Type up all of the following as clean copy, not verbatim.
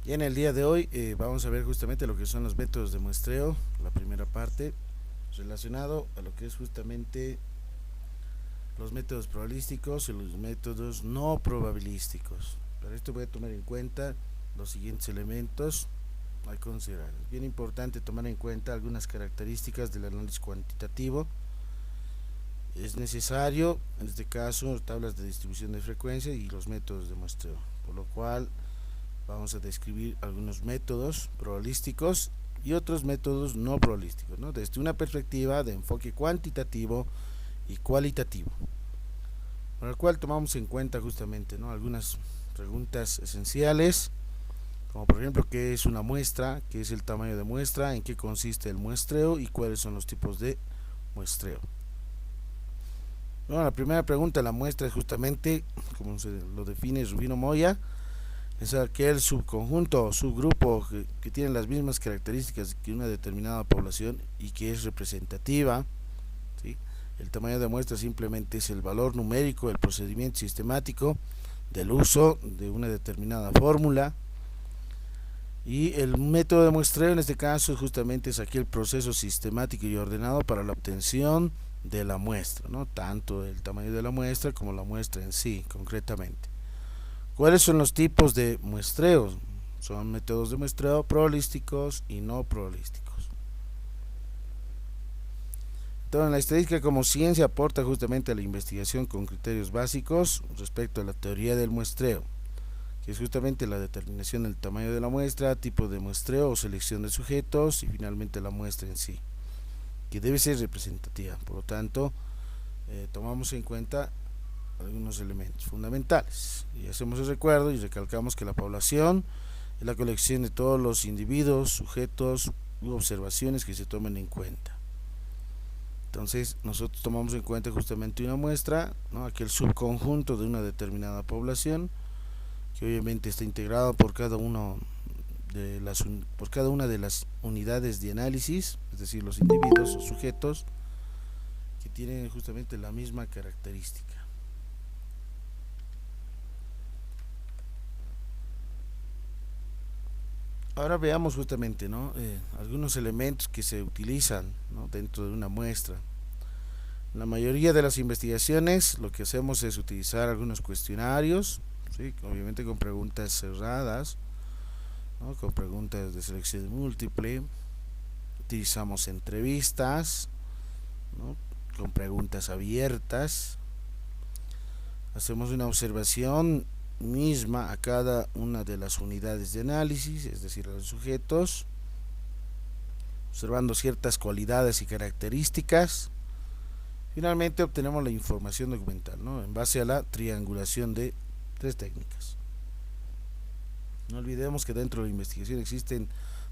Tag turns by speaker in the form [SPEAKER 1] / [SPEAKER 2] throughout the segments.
[SPEAKER 1] Y en el día de hoy vamos a ver justamente lo que son los métodos de muestreo, la primera parte relacionado a lo que es justamente los métodos probabilísticos y los métodos no probabilísticos. Para esto voy a tomar en cuenta los siguientes elementos a considerar. Es bien importante tomar en cuenta algunas características del análisis cuantitativo. Es necesario, en este caso, tablas de distribución de frecuencia y los métodos de muestreo, por lo cual vamos a describir algunos métodos probabilísticos y otros métodos no probabilísticos, ¿no? Desde una perspectiva de enfoque cuantitativo y cualitativo, para el cual tomamos en cuenta justamente, ¿no?, algunas preguntas esenciales, como por ejemplo qué es una muestra, qué es el tamaño de muestra, en qué consiste el muestreo y cuáles son los tipos de muestreo. Bueno, la primera pregunta, la muestra es justamente, como se lo define Rubino Moya, es aquel subconjunto o subgrupo que tiene las mismas características que una determinada población y que es representativa, ¿sí? El tamaño de muestra simplemente es el valor numérico del procedimiento sistemático del uso de una determinada fórmula, y el método de muestreo en este caso justamente es aquel proceso sistemático y ordenado para la obtención de la muestra, ¿no?, tanto el tamaño de la muestra como la muestra en sí concretamente. ¿Cuáles son los tipos de muestreos? Son métodos de muestreo probabilísticos y no probabilísticos. Entonces, la estadística como ciencia aporta justamente a la investigación con criterios básicos respecto a la teoría del muestreo, que es justamente la determinación del tamaño de la muestra, tipo de muestreo o selección de sujetos y finalmente la muestra en sí, que debe ser representativa. Por lo tanto, tomamos en cuenta algunos elementos fundamentales y hacemos el recuerdo y recalcamos que la población es la colección de todos los individuos, sujetos u observaciones que se tomen en cuenta. Entonces nosotros tomamos en cuenta justamente una muestra, ¿no?, aquel subconjunto de una determinada población que obviamente está integrado por cada uno por cada una de las unidades de análisis, es decir, los individuos o sujetos que tienen justamente la misma característica. Ahora veamos justamente, ¿no?, algunos elementos que se utilizan, ¿no?, dentro de una muestra. En la mayoría de las investigaciones lo que hacemos es utilizar algunos cuestionarios, ¿sí?, obviamente con preguntas cerradas, ¿no?, con preguntas de selección múltiple. Utilizamos entrevistas, ¿no?, con preguntas abiertas. Hacemos una observación misma a cada una de las unidades de análisis, es decir, a los sujetos, observando ciertas cualidades y características. Finalmente obtenemos la información documental, ¿no?, en base a la triangulación de tres técnicas. No olvidemos que dentro de la investigación existen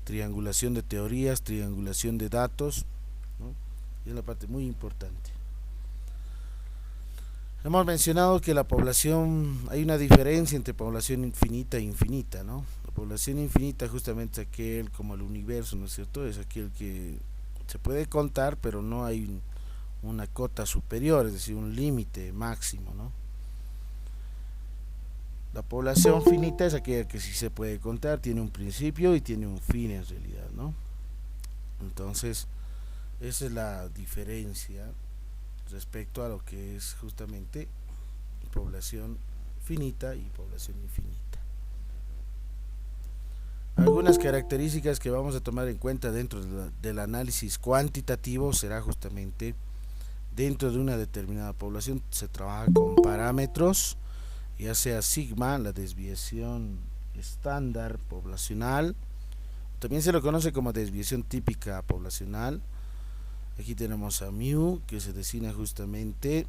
[SPEAKER 1] triangulación de teorías, triangulación de datos, ¿no?, y es la parte muy importante. Hemos mencionado que la población, hay una diferencia entre población infinita e infinita, ¿no? La población infinita justamente es aquel como el universo, ¿no es cierto? Es aquel que se puede contar, pero no hay una cota superior, es decir, un límite máximo, ¿no? La población finita es aquella que sí se puede contar, tiene un principio y tiene un fin en realidad, ¿no? Entonces, esa es la diferencia respecto a lo que es justamente población finita y población infinita. Algunas características que vamos a tomar en cuenta dentro del análisis cuantitativo será justamente dentro de una determinada población se trabaja con parámetros, ya sea sigma, la desviación estándar poblacional, también se lo conoce como desviación típica poblacional. Aquí tenemos a mu, que se designa justamente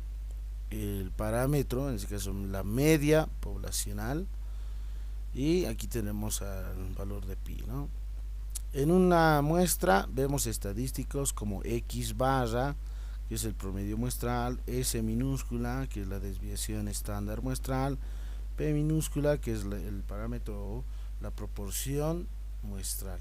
[SPEAKER 1] el parámetro, en este caso la media poblacional, y aquí tenemos al valor de pi, ¿no? En una muestra vemos estadísticos como x barra, que es el promedio muestral, s minúscula, que es la desviación estándar muestral, p minúscula, que es el parámetro o la proporción muestral.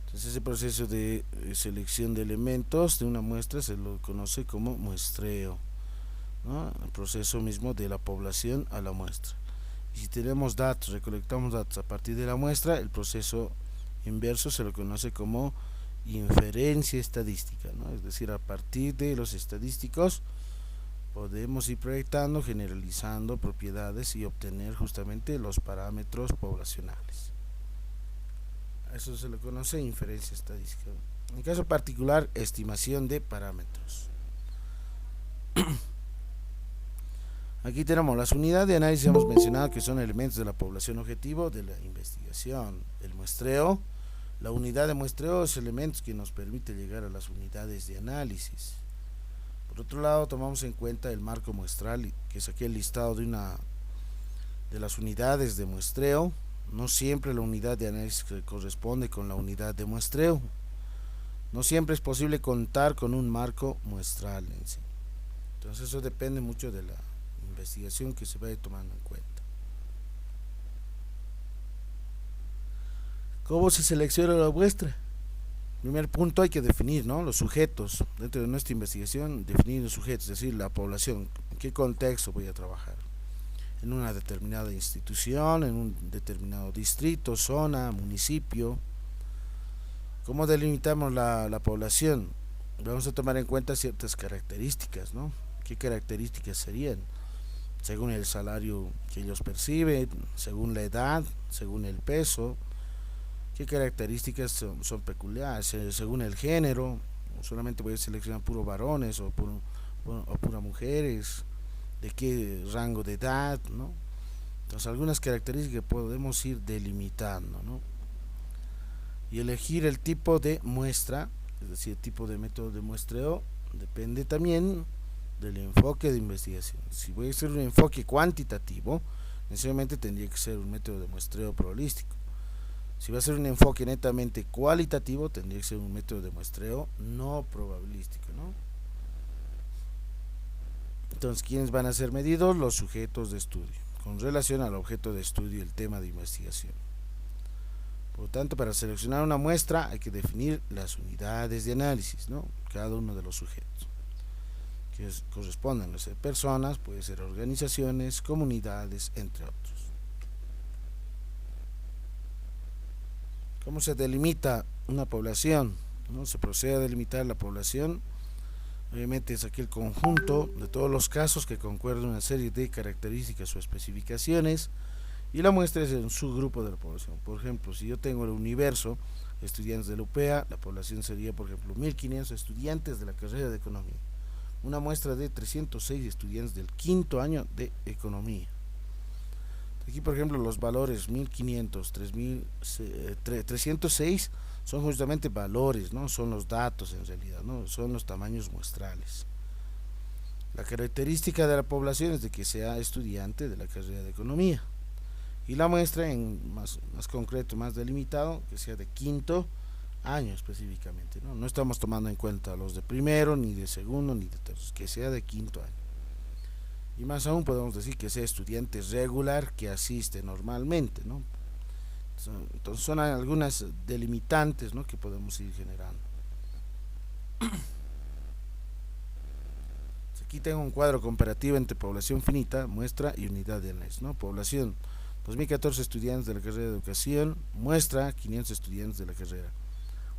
[SPEAKER 1] Entonces ese proceso de selección de elementos de una muestra se lo conoce como muestreo, ¿no?, el proceso mismo de la población a la muestra. Y si tenemos datos, recolectamos datos a partir de la muestra, el proceso inverso se lo conoce como inferencia estadística, ¿no? Es decir, a partir de los estadísticos podemos ir proyectando, generalizando propiedades y obtener justamente los parámetros poblacionales. A eso se le conoce inferencia estadística. En el caso particular, estimación de parámetros. Aquí tenemos las unidades de análisis, hemos mencionado que son elementos de la población objetivo de la investigación. El muestreo, la unidad de muestreo es elementos que nos permite llegar a las unidades de análisis. Por otro lado, tomamos en cuenta el marco muestral, que es aquel listado de las unidades de muestreo. No siempre la unidad de análisis corresponde con la unidad de muestreo. No siempre es posible contar con un marco muestral en sí. Entonces eso depende mucho de la investigación que se vaya tomando en cuenta. ¿Cómo se selecciona la muestra? Primer punto, hay que definir, ¿no?, los sujetos. Dentro de nuestra investigación, definir los sujetos, es decir, la población. ¿En qué contexto voy a trabajar? En una determinada institución, en un determinado distrito, zona, municipio. ¿Cómo delimitamos la población? Vamos a tomar en cuenta ciertas características, ¿no? ¿Qué características serían? Según el salario que ellos perciben, según la edad, según el peso. ¿Qué características son peculiares? Según el género, solamente voy a seleccionar puro varones o pura mujeres, de qué rango de edad, ¿no? Entonces algunas características que podemos ir delimitando, ¿no? Y elegir el tipo de muestra, es decir, el tipo de método de muestreo, depende también del enfoque de investigación. Si voy a hacer un enfoque cuantitativo, necesariamente tendría que ser un método de muestreo probabilístico. Si va a ser un enfoque netamente cualitativo, tendría que ser un método de muestreo no probabilístico, ¿no? Entonces, ¿quiénes van a ser medidos? Los sujetos de estudio, con relación al objeto de estudio y el tema de investigación. Por lo tanto, para seleccionar una muestra hay que definir las unidades de análisis, ¿no?, cada uno de los sujetos, que corresponden a ser personas, puede ser organizaciones, comunidades, entre otros. ¿Cómo se delimita una población? ¿No? Se procede a delimitar la población. Obviamente es aquel conjunto de todos los casos que concuerdan una serie de características o especificaciones, y la muestra es un subgrupo de la población. Por ejemplo, si yo tengo el universo de estudiantes de la UPEA, la población sería, por ejemplo, 1500 estudiantes de la carrera de economía. Una muestra de 306 estudiantes del quinto año de economía. Aquí, por ejemplo, los valores 1500, 306 son justamente valores, no son los datos en realidad, no son los tamaños muestrales. La característica de la población es de que sea estudiante de la carrera de economía, y la muestra en más concreto, más delimitado, que sea de quinto año específicamente, no estamos tomando en cuenta los de primero, ni de segundo, ni de tercero, que sea de quinto año. Y más aún podemos decir que sea estudiante regular que asiste normalmente, ¿no? Entonces son algunas delimitantes, ¿no?, que podemos ir generando. Aquí tengo un cuadro comparativo entre población finita, muestra y unidad de análisis, ¿no? Población, 2014 estudiantes de la carrera de educación, muestra 500 estudiantes de la carrera.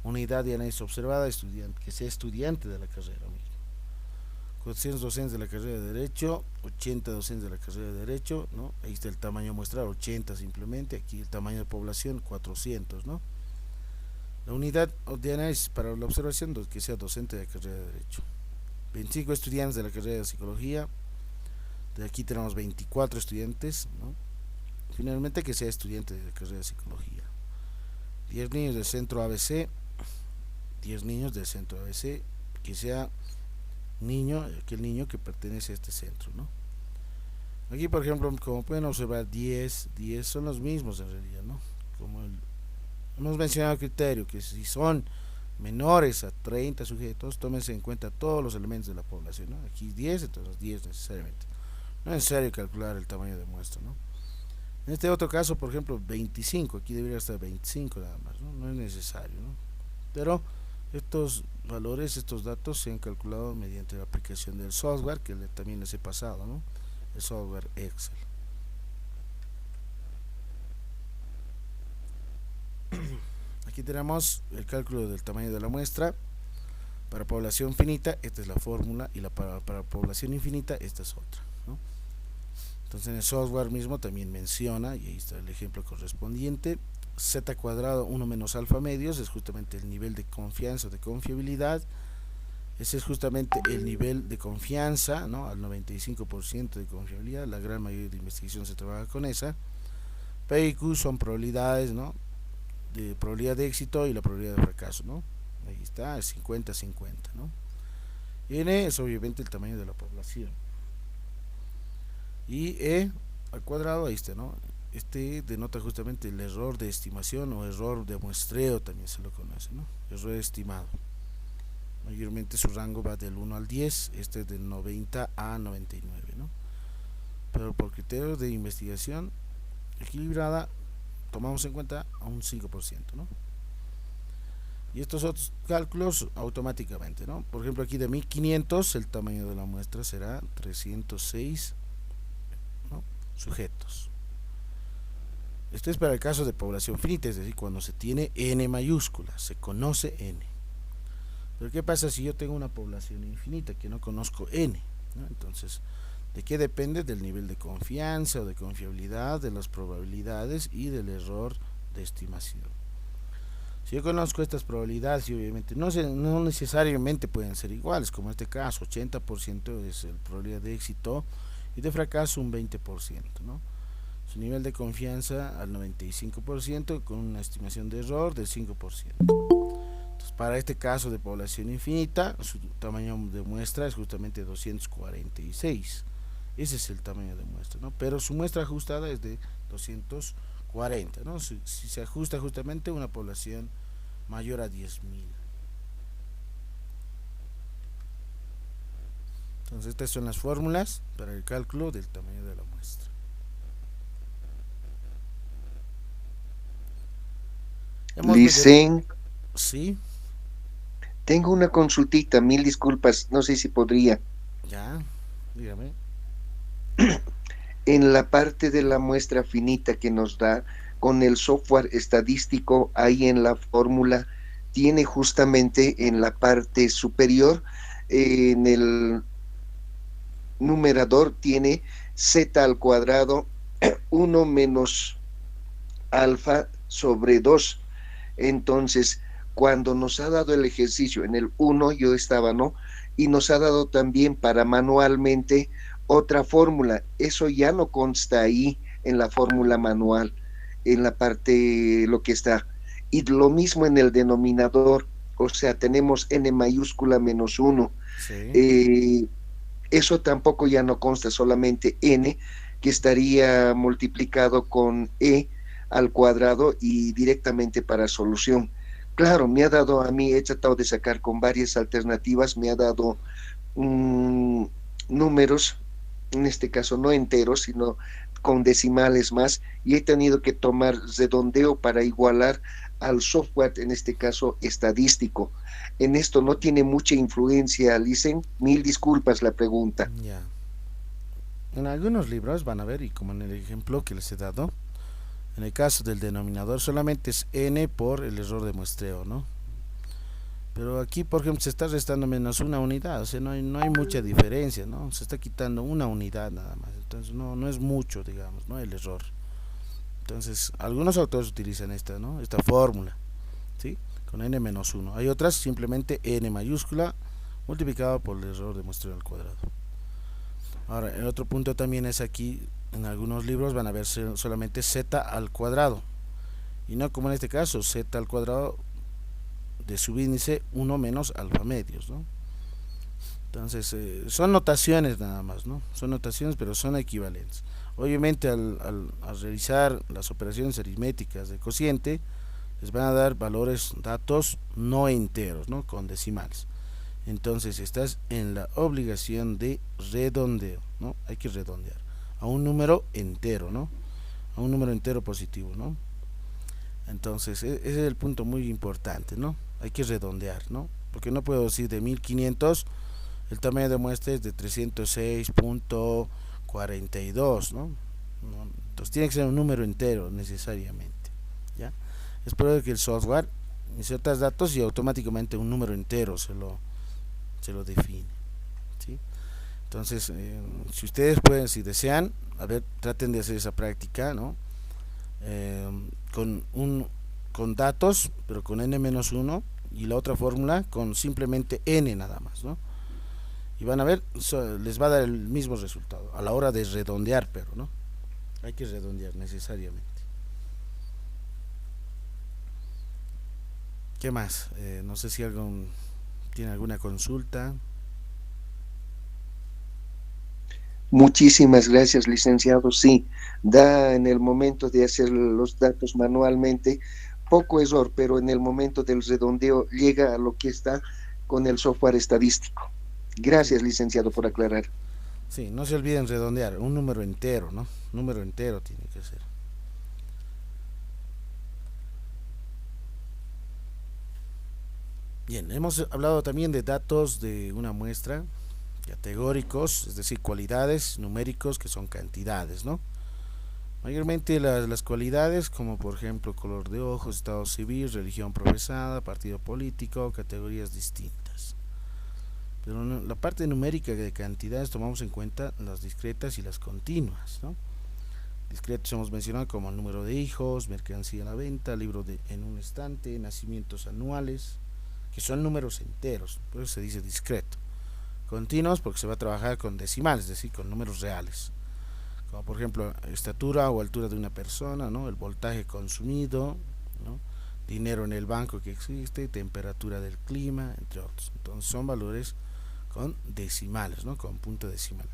[SPEAKER 1] Unidad de análisis observada, que sea estudiante de la carrera mismo. 400 docentes de la carrera de Derecho, 80 docentes de la carrera de Derecho, ¿no? Ahí está el tamaño muestral, 80 simplemente. Aquí el tamaño de población, 400, ¿no? La unidad de análisis para la observación, que sea docente de la carrera de Derecho. 25 estudiantes de la carrera de Psicología. De aquí tenemos 24 estudiantes, ¿no? Finalmente, que sea estudiante de la carrera de Psicología. 10 niños del centro ABC, 10 niños del centro ABC, que sea aquel niño que pertenece a este centro, ¿no? Aquí, por ejemplo, como pueden observar, 10 son los mismos en realidad, ¿no? Como hemos mencionado el criterio, que si son menores a 30 sujetos, tómense en cuenta todos los elementos de la población, ¿no? Aquí 10, entonces 10 necesariamente. No es necesario calcular el tamaño de muestra, ¿no? En este otro caso, por ejemplo, 25, aquí debería estar 25 nada más, ¿no? No es necesario, ¿no? Pero estos valores, estos datos se han calculado mediante la aplicación del software que también les he pasado, ¿no? El software Excel. aquí tenemos el cálculo del tamaño de la muestra. Para población finita, esta es la fórmula, y para población infinita, esta es otra, ¿no? Entonces en el software mismo también menciona, y ahí está el ejemplo correspondiente, z cuadrado 1 menos alfa medios es justamente el nivel de confianza o de confiabilidad. Ese es justamente el nivel de confianza, ¿no? Al 95% de confiabilidad. La gran mayoría de investigación se trabaja con esa. P y Q son probabilidades, ¿no? De probabilidad de éxito y la probabilidad de fracaso, ¿no? Ahí está, 50-50, ¿no? Y N es obviamente el tamaño de la población. Y E al cuadrado, ahí está, ¿no? Este denota justamente el error de estimación o error de muestreo, también se lo conoce, ¿no? Error estimado. Mayormente su rango va del 1 al 10, este es del 90 a 99, ¿no? Pero por criterios de investigación equilibrada tomamos en cuenta a un 5%, ¿no? Y estos otros cálculos automáticamente, ¿no? Por ejemplo, aquí de 1500 el tamaño de la muestra será 306, ¿no? Sujetos. Esto es para el caso de población finita, es decir, cuando se tiene n mayúscula, se conoce n. Pero ¿qué pasa si yo tengo una población infinita que no conozco n, ¿no? Entonces, ¿de qué depende? Del nivel de confianza o de confiabilidad, de las probabilidades y del error de estimación. Si yo conozco estas probabilidades, y obviamente no necesariamente pueden ser iguales, como en este caso, 80% es la probabilidad de éxito y de fracaso un 20%, ¿no? Su nivel de confianza al 95% con una estimación de error del 5%. Entonces, para este caso de población infinita, su tamaño de muestra es justamente 246. Ese es el tamaño de muestra, ¿no? Pero su muestra ajustada es de 240, ¿no? Si se ajusta justamente una población mayor a 10.000. Entonces estas son las fórmulas para el cálculo del tamaño de la muestra.
[SPEAKER 2] Licen,
[SPEAKER 1] Sí,
[SPEAKER 2] tengo una consultita, mil disculpas, no sé si podría.
[SPEAKER 1] ya, dígame.
[SPEAKER 2] En la parte de la muestra finita que nos da con el software estadístico, ahí en la fórmula, tiene justamente en la parte superior, en el numerador, tiene z al cuadrado 1 menos alfa sobre 2. Entonces, cuando nos ha dado el ejercicio en el 1, yo estaba, ¿no? Y nos ha dado también para manualmente otra fórmula. Eso ya no consta ahí en la fórmula manual, en la parte, lo que está. Y lo mismo en el denominador, o sea, tenemos n mayúscula menos 1.
[SPEAKER 1] Sí,
[SPEAKER 2] Eh, Eso tampoco ya no consta, solamente n, que estaría multiplicado con e al cuadrado y directamente para solución. Claro, me ha dado a mí, he tratado de sacar con varias alternativas, me ha dado mmm, números, en este caso no enteros, sino con decimales más, y he tenido que tomar redondeo para igualar al software, en este caso estadístico. En esto no tiene mucha influencia, Licen. Mil disculpas la pregunta.
[SPEAKER 1] ya. En algunos libros van a ver, y como en el ejemplo que les he dado, en el caso del denominador solamente es n por el error de muestreo, ¿no? Pero aquí, por ejemplo, se está restando menos una unidad, o sea, no hay mucha diferencia, ¿no? Se está quitando una unidad nada más, entonces no es mucho, digamos, ¿no? El error. Entonces, algunos autores utilizan esta, ¿no? Esta fórmula, ¿sí? Con n menos 1. Hay otras simplemente n mayúscula multiplicado por el error de muestreo al cuadrado. Ahora, el otro punto también es aquí, en algunos libros van a ver solamente z al cuadrado, y no como en este caso, z al cuadrado de subíndice 1 menos alfa medios, ¿no? Entonces, son notaciones nada más, ¿no? Son notaciones, pero son equivalentes. Obviamente, al realizar las operaciones aritméticas de cociente, les van a dar valores, datos no enteros, ¿no? Con decimales. Entonces, estás en la obligación de redondeo, ¿no? Hay que redondear a un número entero, ¿no? A un número entero positivo, ¿no? Entonces, ese es el punto muy importante, ¿no? Hay que redondear, ¿no? Porque no puedo decir de 1500, el tamaño de muestra es de 306.42, ¿no? Entonces tiene que ser un número entero necesariamente, ¿ya? Es por ello que el software insertas datos y automáticamente un número entero se lo define, ¿sí? Entonces, si ustedes pueden, si desean, a ver, traten de hacer esa práctica, ¿no? Eh, con con datos, pero con n-1, y la otra fórmula con simplemente n nada más, ¿no? Y van a ver, les va a dar el mismo resultado a la hora de redondear, pero no, hay que redondear necesariamente. ¿Qué más? No sé si algún tiene alguna consulta.
[SPEAKER 2] Muchísimas gracias, licenciado. Sí, da en el momento de hacer los datos manualmente poco error, pero en el momento del redondeo llega a lo que está con el software estadístico.
[SPEAKER 1] Sí,
[SPEAKER 2] Gracias, licenciado, por aclarar.
[SPEAKER 1] sí, no se olviden redondear, un número entero, ¿no? Número entero tiene que ser. Bien, hemos hablado también de datos de una muestra, categóricos, es decir, cualidades, numéricos, que son cantidades, ¿no? Mayormente las cualidades, como por ejemplo color de ojos, estado civil, religión profesada, partido político, categorías distintas. Pero la parte numérica de cantidades tomamos en cuenta las discretas y las continuas, ¿no? Discretos hemos mencionado como el número de hijos, mercancía a la venta, libro en un estante, nacimientos anuales, que son números enteros, por eso se dice discreto. Continuos porque se va a trabajar con decimales, es decir, con números reales, como por ejemplo estatura o altura de una persona, ¿no? El voltaje consumido, ¿no? Dinero en el banco que existe, temperatura del clima, entre otros. Entonces son valores con decimales, ¿no? Con punto decimal.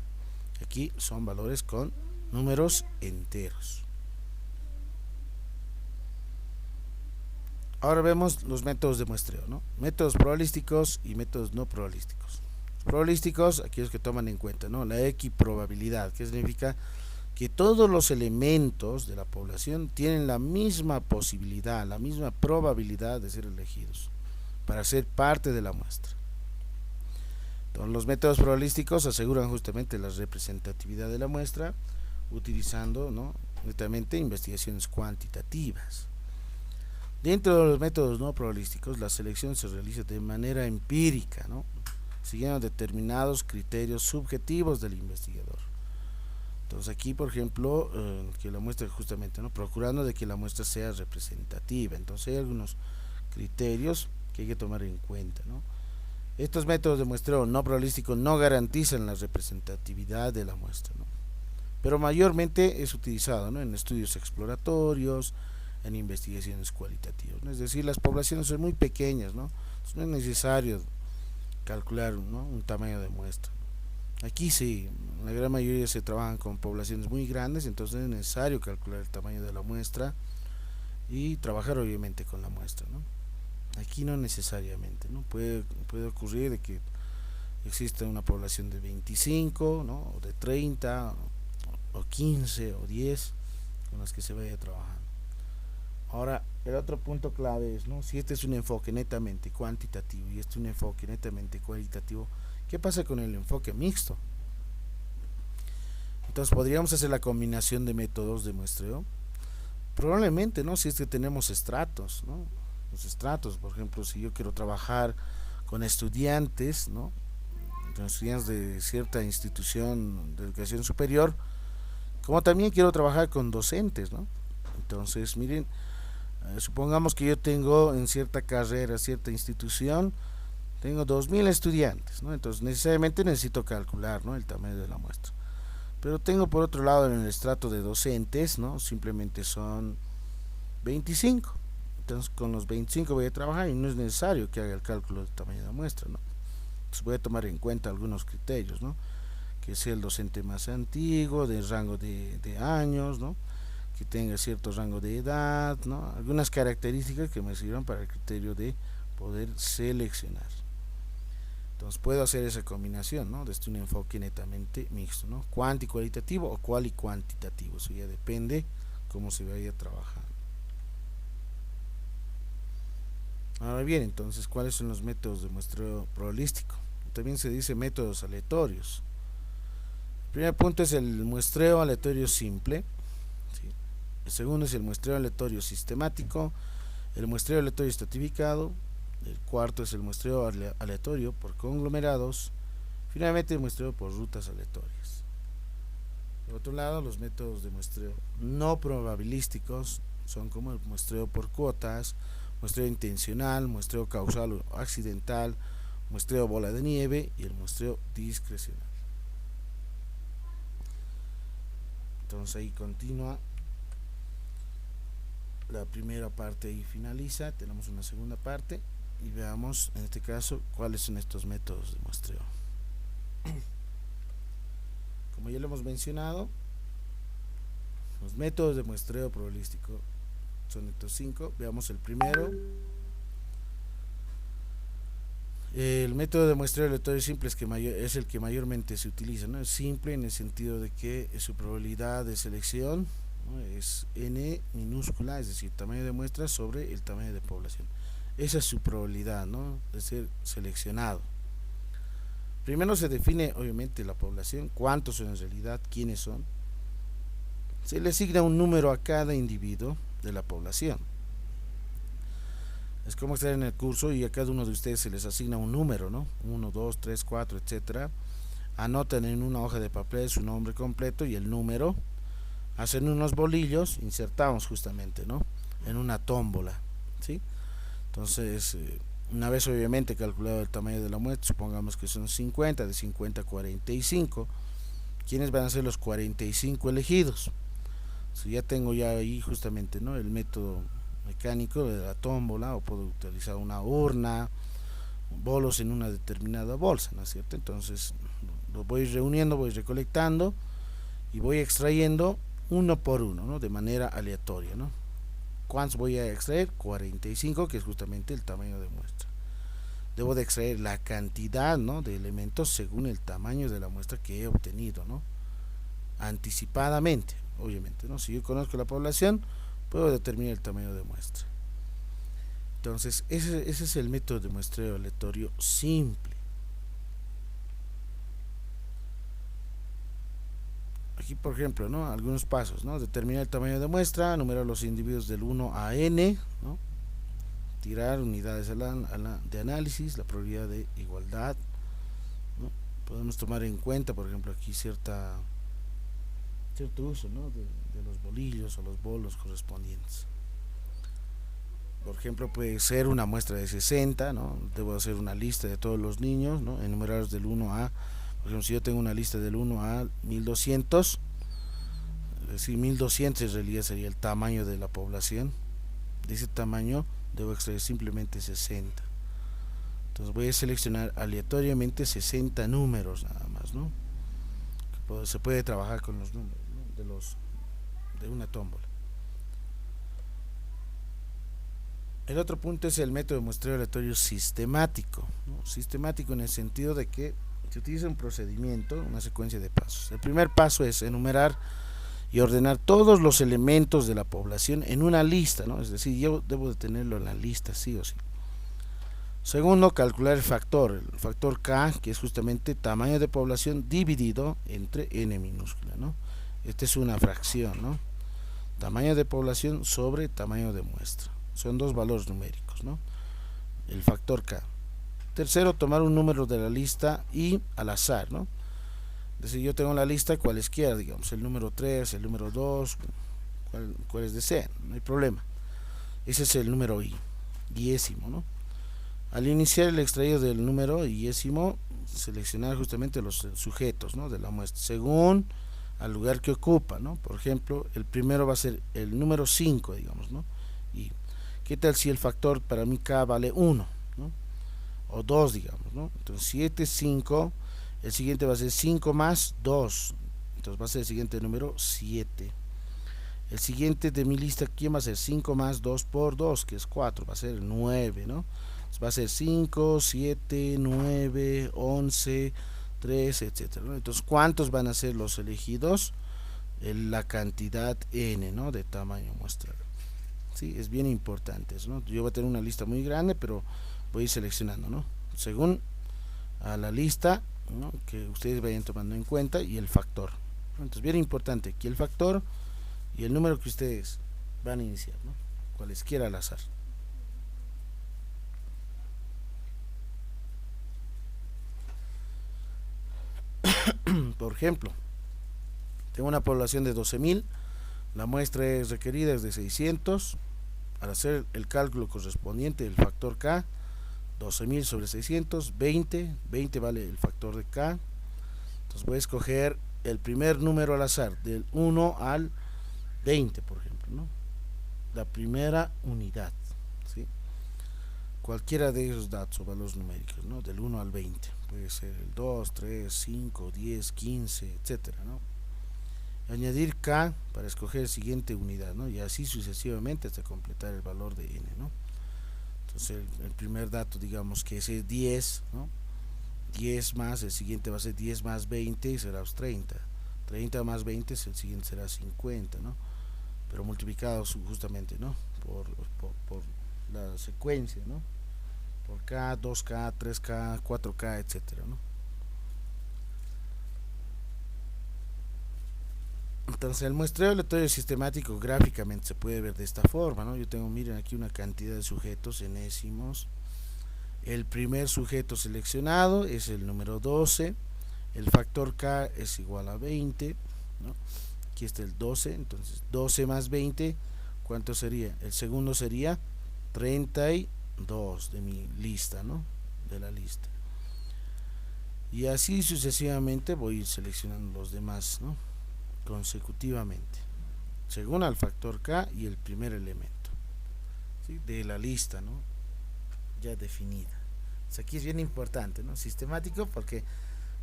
[SPEAKER 1] Aquí son valores con números enteros. Ahora vemos los métodos de muestreo, ¿no? Métodos probabilísticos y métodos no probabilísticos. Probabilísticos, aquellos que toman en cuenta, ¿no? La equiprobabilidad, que significa que todos los elementos de la población tienen la misma posibilidad, la misma probabilidad de ser elegidos para ser parte de la muestra. Entonces, los métodos probabilísticos aseguran justamente la representatividad de la muestra utilizando, ¿no?, netamente investigaciones cuantitativas. Dentro de los métodos no probabilísticos, la selección se realiza de manera empírica, ¿no?, siguiendo determinados criterios subjetivos del investigador. Entonces aquí, por ejemplo, que la muestra justamente, ¿no?, procurando de que la muestra sea representativa. Entonces hay algunos criterios que hay que tomar en cuenta, ¿no? Estos métodos de muestreo no probabilístico no garantizan la representatividad de la muestra, ¿no?, pero mayormente es utilizado, ¿no?, en estudios exploratorios, en investigaciones cualitativas, ¿no? Es decir, las poblaciones son muy pequeñas, ¿no? Entonces no es necesario calcular, ¿no?, un tamaño de muestra. Aquí sí, la gran mayoría se trabajan con poblaciones muy grandes, entonces es necesario calcular el tamaño de la muestra y trabajar obviamente con la muestra, ¿no? Aquí no necesariamente, ¿no? Puede ocurrir de que exista una población de 25, ¿no?, o de 30, o 15, o 10, con las que se vaya trabajando. Ahora, el otro punto clave es, ¿no?, si este es un enfoque netamente cuantitativo y este es un enfoque netamente cualitativo, ¿qué pasa con el enfoque mixto? Entonces, ¿podríamos hacer la combinación de métodos de muestreo? Probablemente, ¿no?, si es que tenemos estratos, ¿no? Los estratos, por ejemplo, si yo quiero trabajar con estudiantes, ¿no?, con estudiantes de cierta institución de educación superior, como también quiero trabajar con docentes, ¿no? Entonces, miren, supongamos que yo tengo en cierta carrera, cierta institución, tengo 2000 estudiantes, ¿no? Entonces necesariamente necesito calcular, ¿no?, el tamaño de la muestra. Pero tengo por otro lado en el estrato de docentes, ¿no?, simplemente son 25. Entonces con los 25 voy a trabajar y no es necesario que haga el cálculo del tamaño de la muestra, ¿no? Entonces voy a tomar en cuenta algunos criterios, ¿no?, que sea el docente más antiguo, del rango de años, ¿no?, que tenga cierto rango de edad, ¿no?, algunas características que me sirvan para el criterio de poder seleccionar. Entonces puedo hacer esa combinación, ¿no?, desde un enfoque netamente mixto, ¿no?, cuanti cualitativo o cuali cuantitativo. Eso ya depende cómo se vaya a trabajar. Ahora bien, entonces, ¿cuáles son los métodos de muestreo probabilístico? También se dice métodos aleatorios. El primer punto es el muestreo aleatorio simple, ¿sí? El segundo es el muestreo aleatorio sistemático. el muestreo aleatorio estratificado, el cuarto es el muestreo aleatorio por conglomerados, finalmente el muestreo por rutas aleatorias. Por otro lado, los métodos de muestreo no probabilísticos son como el muestreo por cuotas, muestreo intencional, muestreo causal o accidental, muestreo bola de nieve y el muestreo discrecional. Entonces ahí continúa la primera parte y finaliza. Tenemos una segunda parte y veamos en este caso cuáles son estos métodos de muestreo. Como ya lo hemos mencionado, los métodos de muestreo probabilístico son estos 5. Veamos el primero. El método de muestreo aleatorio simple es el que mayormente se utiliza, ¿no? Es simple en el sentido de que su probabilidad de selección, ¿no?, es n minúscula, es decir, tamaño de muestra sobre el tamaño de población. Esa es su probabilidad, ¿no?, de ser seleccionado. Primero se define obviamente la población, cuántos son en realidad, quiénes son. Se le asigna un número a cada individuo de la población. Es como estar en el curso y a cada uno de ustedes se les asigna un número, ¿no? 1, 2, 3, 4, etcétera. Anotan en una hoja de papel su nombre completo y el número. Hacen unos bolillos, insertamos justamente, ¿no?, en una tómbola, ¿sí? Entonces, una vez obviamente calculado el tamaño de la muestra, supongamos que son 50, de 50 a 45. ¿Quiénes van a ser los 45 elegidos? Si ya tengo ya ahí justamente, ¿no?, el método mecánico de la tómbola, o puedo utilizar una urna, bolos en una determinada bolsa, ¿no es cierto? Entonces lo voy reuniendo, voy recolectando y voy extrayendo uno por uno, ¿no?, de manera aleatoria, ¿no? ¿Cuántos voy a extraer? 45, que es justamente el tamaño de muestra. Debo de extraer la cantidad, ¿no?, de elementos según el tamaño de la muestra que he obtenido, ¿no?, anticipadamente, obviamente, ¿no? Si yo conozco la población, puedo determinar el tamaño de muestra. Entonces ese es el método de muestreo aleatorio simple. Aquí, por ejemplo, ¿no?, algunos pasos, ¿no? Determinar el tamaño de muestra, numerar los individuos del 1 a n, ¿no?, tirar unidades de análisis, la probabilidad de igualdad, ¿no? Podemos tomar en cuenta, por ejemplo, aquí cierto uso, ¿no?, de los bolillos o los bolos correspondientes. Por ejemplo, puede ser una muestra de 60, ¿no? Debo hacer una lista de todos los niños, ¿no?, enumerados del 1 a, por ejemplo, si yo tengo una lista del 1 a 1200, es decir, 1200 en realidad sería el tamaño de la población. De ese tamaño debo extraer simplemente 60. Entonces voy a seleccionar aleatoriamente 60 números nada más, ¿no? Se puede trabajar con los números, ¿no?, de una tómbola. El otro punto es el método de muestreo aleatorio sistemático, ¿no? Sistemático en el sentido de que se utiliza un procedimiento, una secuencia de pasos. El primer paso es enumerar y ordenar todos los elementos de la población en una lista, ¿no? Es decir, yo debo de tenerlo en la lista sí o sí. Segundo, calcular el factor K, que es justamente tamaño de población dividido entre n minúscula, ¿no? Esta es una fracción, ¿no? Tamaño de población sobre tamaño de muestra. Son dos valores numéricos, ¿no?, el factor K. Tercero, tomar un número de la lista y al azar, ¿no? Es decir, yo tengo la lista cualesquiera, digamos, el número 3, el número 2, cuales deseen, no hay problema. Ese es el número diésimo, ¿no? Al iniciar el extraído del número diésimo, seleccionar justamente los sujetos, ¿no?, de la muestra, según al lugar que ocupa, ¿no? Por ejemplo, el primero va a ser el número 5, digamos, ¿no? Y ¿qué tal si el factor para mí K vale 1, ¿no?, o 2, digamos, ¿no? Entonces 7, 5, el siguiente va a ser 5 más 2, entonces va a ser el siguiente número 7. El siguiente de mi lista, ¿quién va a ser? 5 más 2 por 2, que es 4, va a ser 9, ¿no? Entonces va a ser 5, 7, 9, 11, 3, etcétera, ¿no? Entonces, ¿cuántos van a ser los elegidos? La cantidad n, ¿no?, de tamaño muestral. Sí, es bien importante eso, ¿no? Yo voy a tener una lista muy grande, pero voy a ir seleccionando, ¿no?, según a la lista, ¿no?, que ustedes vayan tomando en cuenta, y el factor. Entonces, bien importante aquí el factor y el número que ustedes van a iniciar, ¿no?, cualesquiera al azar. ejemplo, tengo una población de 12.000, la muestra es requerida es de 600. Al hacer el cálculo correspondiente del factor K, 12.000 sobre 600, 20 vale el factor de K. Entonces voy a escoger el primer número al azar, del 1 al 20, por ejemplo, ¿no? La primera unidad, ¿sí? Cualquiera de esos datos o valores numéricos, ¿no? Del 1 al 20, puede ser el 2, 3, 5, 10, 15, etcétera, ¿no? Añadir K para escoger la siguiente unidad, ¿no? Y así sucesivamente hasta completar el valor de N, ¿no? Entonces el primer dato, digamos que ese es 10, ¿no? 10 más, el siguiente va a ser 10 más 20 y será 30. 30 más 20, el siguiente será 50, ¿no? Pero multiplicado justamente, ¿no? Por la secuencia, ¿no? Por K, 2K, 3K, 4K, etcétera, ¿no? Entonces el muestreo aleatorio sistemático gráficamente se puede ver de esta forma, ¿no? Yo tengo, miren aquí una cantidad de sujetos enésimos. El primer sujeto seleccionado es el número 12, el factor K es igual a 20, ¿no? Aquí está el 12, entonces 12 más 20, ¿cuánto sería? El segundo sería 32 de mi lista, ¿no? De la lista. Y así sucesivamente voy seleccionando los demás, ¿no? Consecutivamente, según al factor K y el primer elemento, ¿sí? De la lista, ¿no? Ya definida. Entonces aquí es bien importante, ¿no? Sistemático porque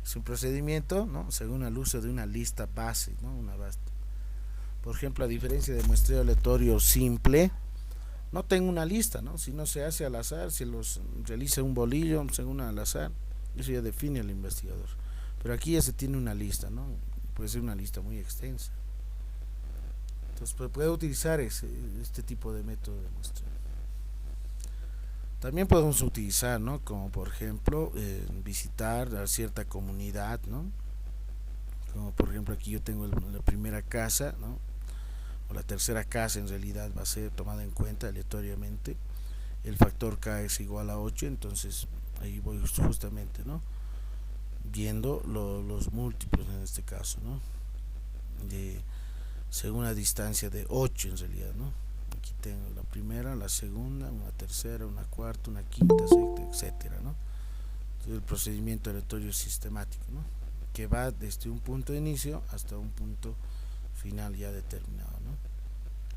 [SPEAKER 1] es un procedimiento, ¿no? Según el uso de una lista base, ¿no? Una base. Por ejemplo, a diferencia de muestreo aleatorio simple, no tengo una lista, ¿no? Si no se hace al azar, se los realiza un bolillo según al azar, eso ya define al investigador. Pero aquí ya se tiene una lista, ¿no? Puede ser una lista muy extensa. Entonces puede utilizar este tipo de método de muestreo. También podemos utilizar, ¿no? Como por ejemplo visitar a cierta comunidad, ¿no? Como por ejemplo aquí yo tengo la primera casa, ¿no? O la tercera casa en realidad va a ser tomada en cuenta aleatoriamente. El factor K es igual a 8, entonces ahí voy justamente, ¿no? Viendo los múltiplos en este caso, ¿no? Según la distancia de 8 en realidad, ¿no? Aquí tengo la primera, la segunda, una tercera, una cuarta, una quinta, sexta, etcétera, ¿no? Entonces el procedimiento aleatorio sistemático, ¿no? Que va desde un punto de inicio hasta un punto final ya determinado, ¿no?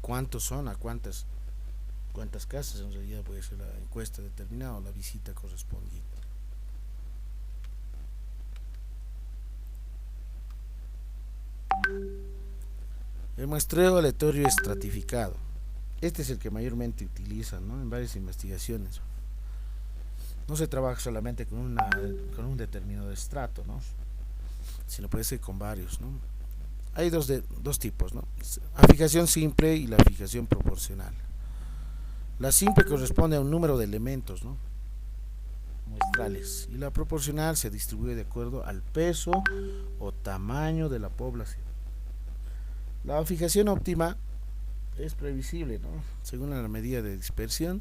[SPEAKER 1] ¿Cuántos son? ¿A cuántas casas? En realidad puede ser la encuesta determinada o la visita correspondiente. El muestreo aleatorio estratificado. Este es el que mayormente utilizan, ¿no? En varias investigaciones. No se trabaja solamente con un determinado estrato, ¿no? Sino puede ser con varios, ¿no? Hay dos tipos, ¿no? La fijación simple y la fijación proporcional. La simple corresponde a un número de elementos, ¿no? Muestrales, y la proporcional se distribuye de acuerdo al peso o tamaño de la población. La fijación óptima es previsible, ¿no? Según la medida de dispersión,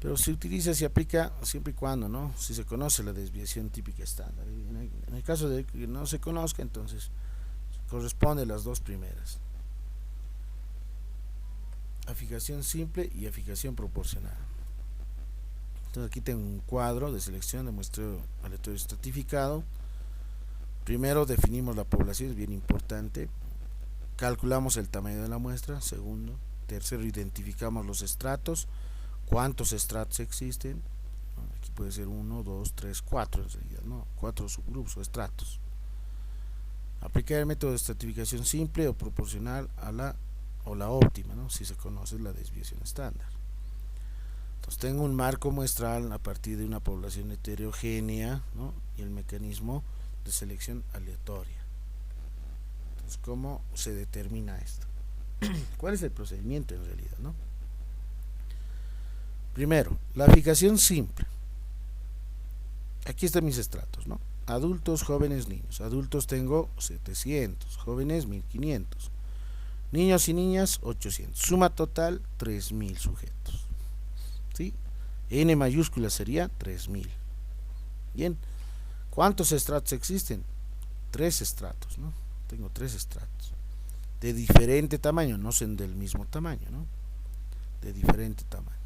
[SPEAKER 1] pero se utiliza, se aplica siempre y cuando, ¿no? Si se conoce la desviación típica estándar. En el caso de que no se conozca, entonces corresponde a las dos primeras, a fijación simple y a fijación proporcional. Entonces aquí tengo un cuadro de selección de muestreo aleatorio estratificado. Primero definimos la población, es bien importante. Calculamos el tamaño de la muestra. Segundo. Tercero, identificamos los estratos. ¿Cuántos estratos existen? Aquí puede ser 1, 2, 3, 4 en realidad, ¿no? 4 subgrupos o estratos. Aplicar el método de estratificación simple o proporcional a la óptima, ¿no? Si se conoce la desviación estándar. Entonces tengo un marco muestral a partir de una población heterogénea, ¿no? Y el mecanismo de selección aleatoria. Entonces, ¿cómo se determina esto? ¿Cuál es el procedimiento en realidad, no? Primero, la fijación simple. Aquí están mis estratos, ¿no? Adultos, jóvenes, niños. Adultos tengo 700, jóvenes 1500, niños y niñas 800. Suma total 3000 sujetos. ¿Sí? N mayúscula sería 3000. Bien. ¿Cuántos estratos existen? tres estratos, ¿no? Tengo tres estratos de diferente tamaño, no son del mismo tamaño, ¿no? De diferente tamaño.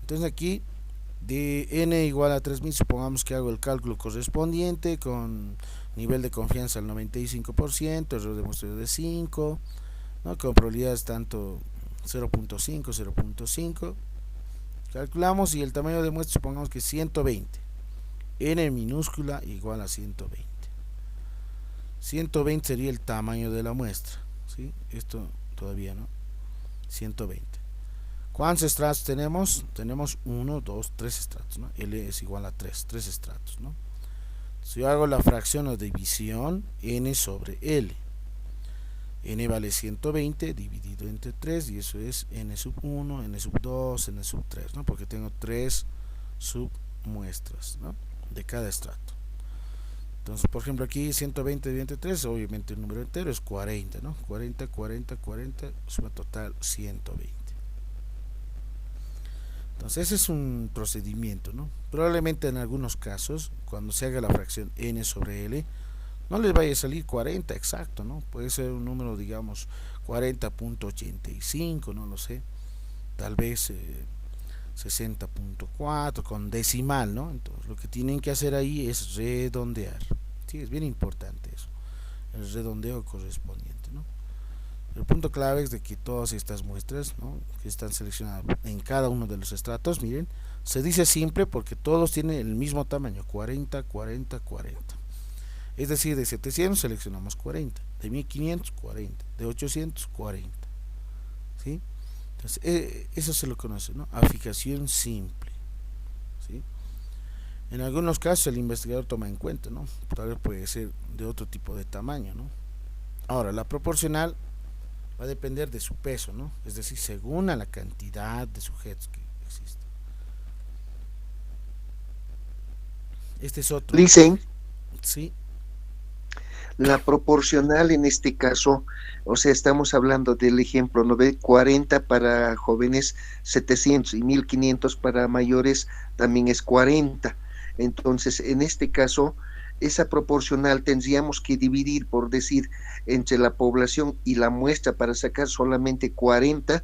[SPEAKER 1] Entonces aquí de n igual a 3000, supongamos que hago el cálculo correspondiente con nivel de confianza al 95%, error de muestreo de 5, ¿no? Con probabilidades tanto 0.5, 0.5. Calculamos y el tamaño de muestra supongamos que es 120. N minúscula igual a 120. 120 sería el tamaño de la muestra, ¿sí? Esto todavía no. 120. ¿Cuántos estratos tenemos? Tenemos 1, 2, 3 estratos, ¿no? L es igual a 3 estratos, ¿no? Si yo hago la fracción o división, n sobre L. N vale 120 dividido entre 3 y eso es n sub 1, n sub 2, n sub 3, ¿no? Porque tengo 3 submuestras, ¿no? De cada estrato. Entonces, por ejemplo, aquí 120 dividido entre 3, obviamente el número entero es 40, ¿no? 40, 40, 40, suma total 120. Entonces ese es un procedimiento, ¿no? Probablemente en algunos casos, cuando se haga la fracción n sobre L, no les vaya a salir 40 exacto, ¿no? Puede ser un número, digamos, 40.85, no lo sé. Tal vez 60.4 con decimal, ¿no? Entonces lo que tienen que hacer ahí es redondear. Sí, es bien importante eso, el redondeo correspondiente, ¿no? El punto clave es de que todas estas muestras, ¿no? Que están seleccionadas en cada uno de los estratos, miren, se dice simple porque todos tienen el mismo tamaño, 40, 40, 40. Es decir, de 700 seleccionamos 40, de 1500 40, de 800 40. ¿Sí? Entonces, eso se lo conoce, ¿no? Afijación simple. ¿Sí? En algunos casos el investigador toma en cuenta, ¿no? Tal vez puede ser de otro tipo de tamaño, ¿no? Ahora, la proporcional va a depender de su peso, ¿no? Es decir, según a la cantidad de sujetos que existe. Este es otro.
[SPEAKER 2] Dicen,
[SPEAKER 1] sí.
[SPEAKER 2] La proporcional en este caso, o sea, estamos hablando del ejemplo, ¿no ve? 40 para jóvenes, 700 y 1500 para mayores también es 40. Entonces, en este caso, esa proporcional tendríamos que dividir, por decir, entre la población y la muestra para sacar solamente 40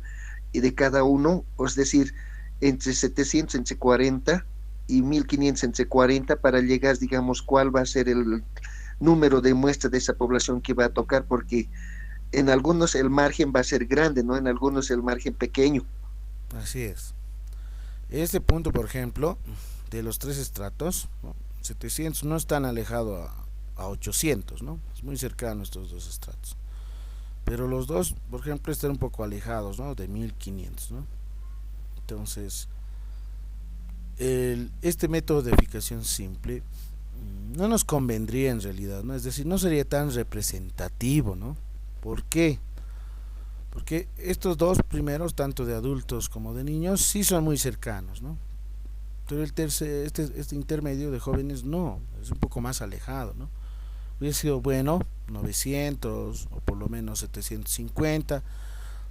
[SPEAKER 2] y de cada uno, es decir, entre 700 entre 40 y 1500 entre 40 para llegar, digamos, cuál va a ser el número de muestras de esa población que va a tocar, porque en algunos el margen va a ser grande, ¿no? En algunos el margen pequeño.
[SPEAKER 1] Así es. Este punto, por ejemplo, de los tres estratos, ¿no? 700 no es tan alejado a 800, ¿no? Es muy cercano estos dos estratos. Pero los dos, por ejemplo, están un poco alejados, ¿no? De 1500, ¿no? Entonces, este método de afijación simple no nos convendría en realidad, ¿no? Es decir, no sería tan representativo, ¿no? ¿Por qué? Porque estos dos primeros, tanto de adultos como de niños, sí son muy cercanos, ¿no? Pero el tercer, este intermedio de jóvenes no, es un poco más alejado, ¿no? Hubiera sido bueno 900 o por lo menos 750.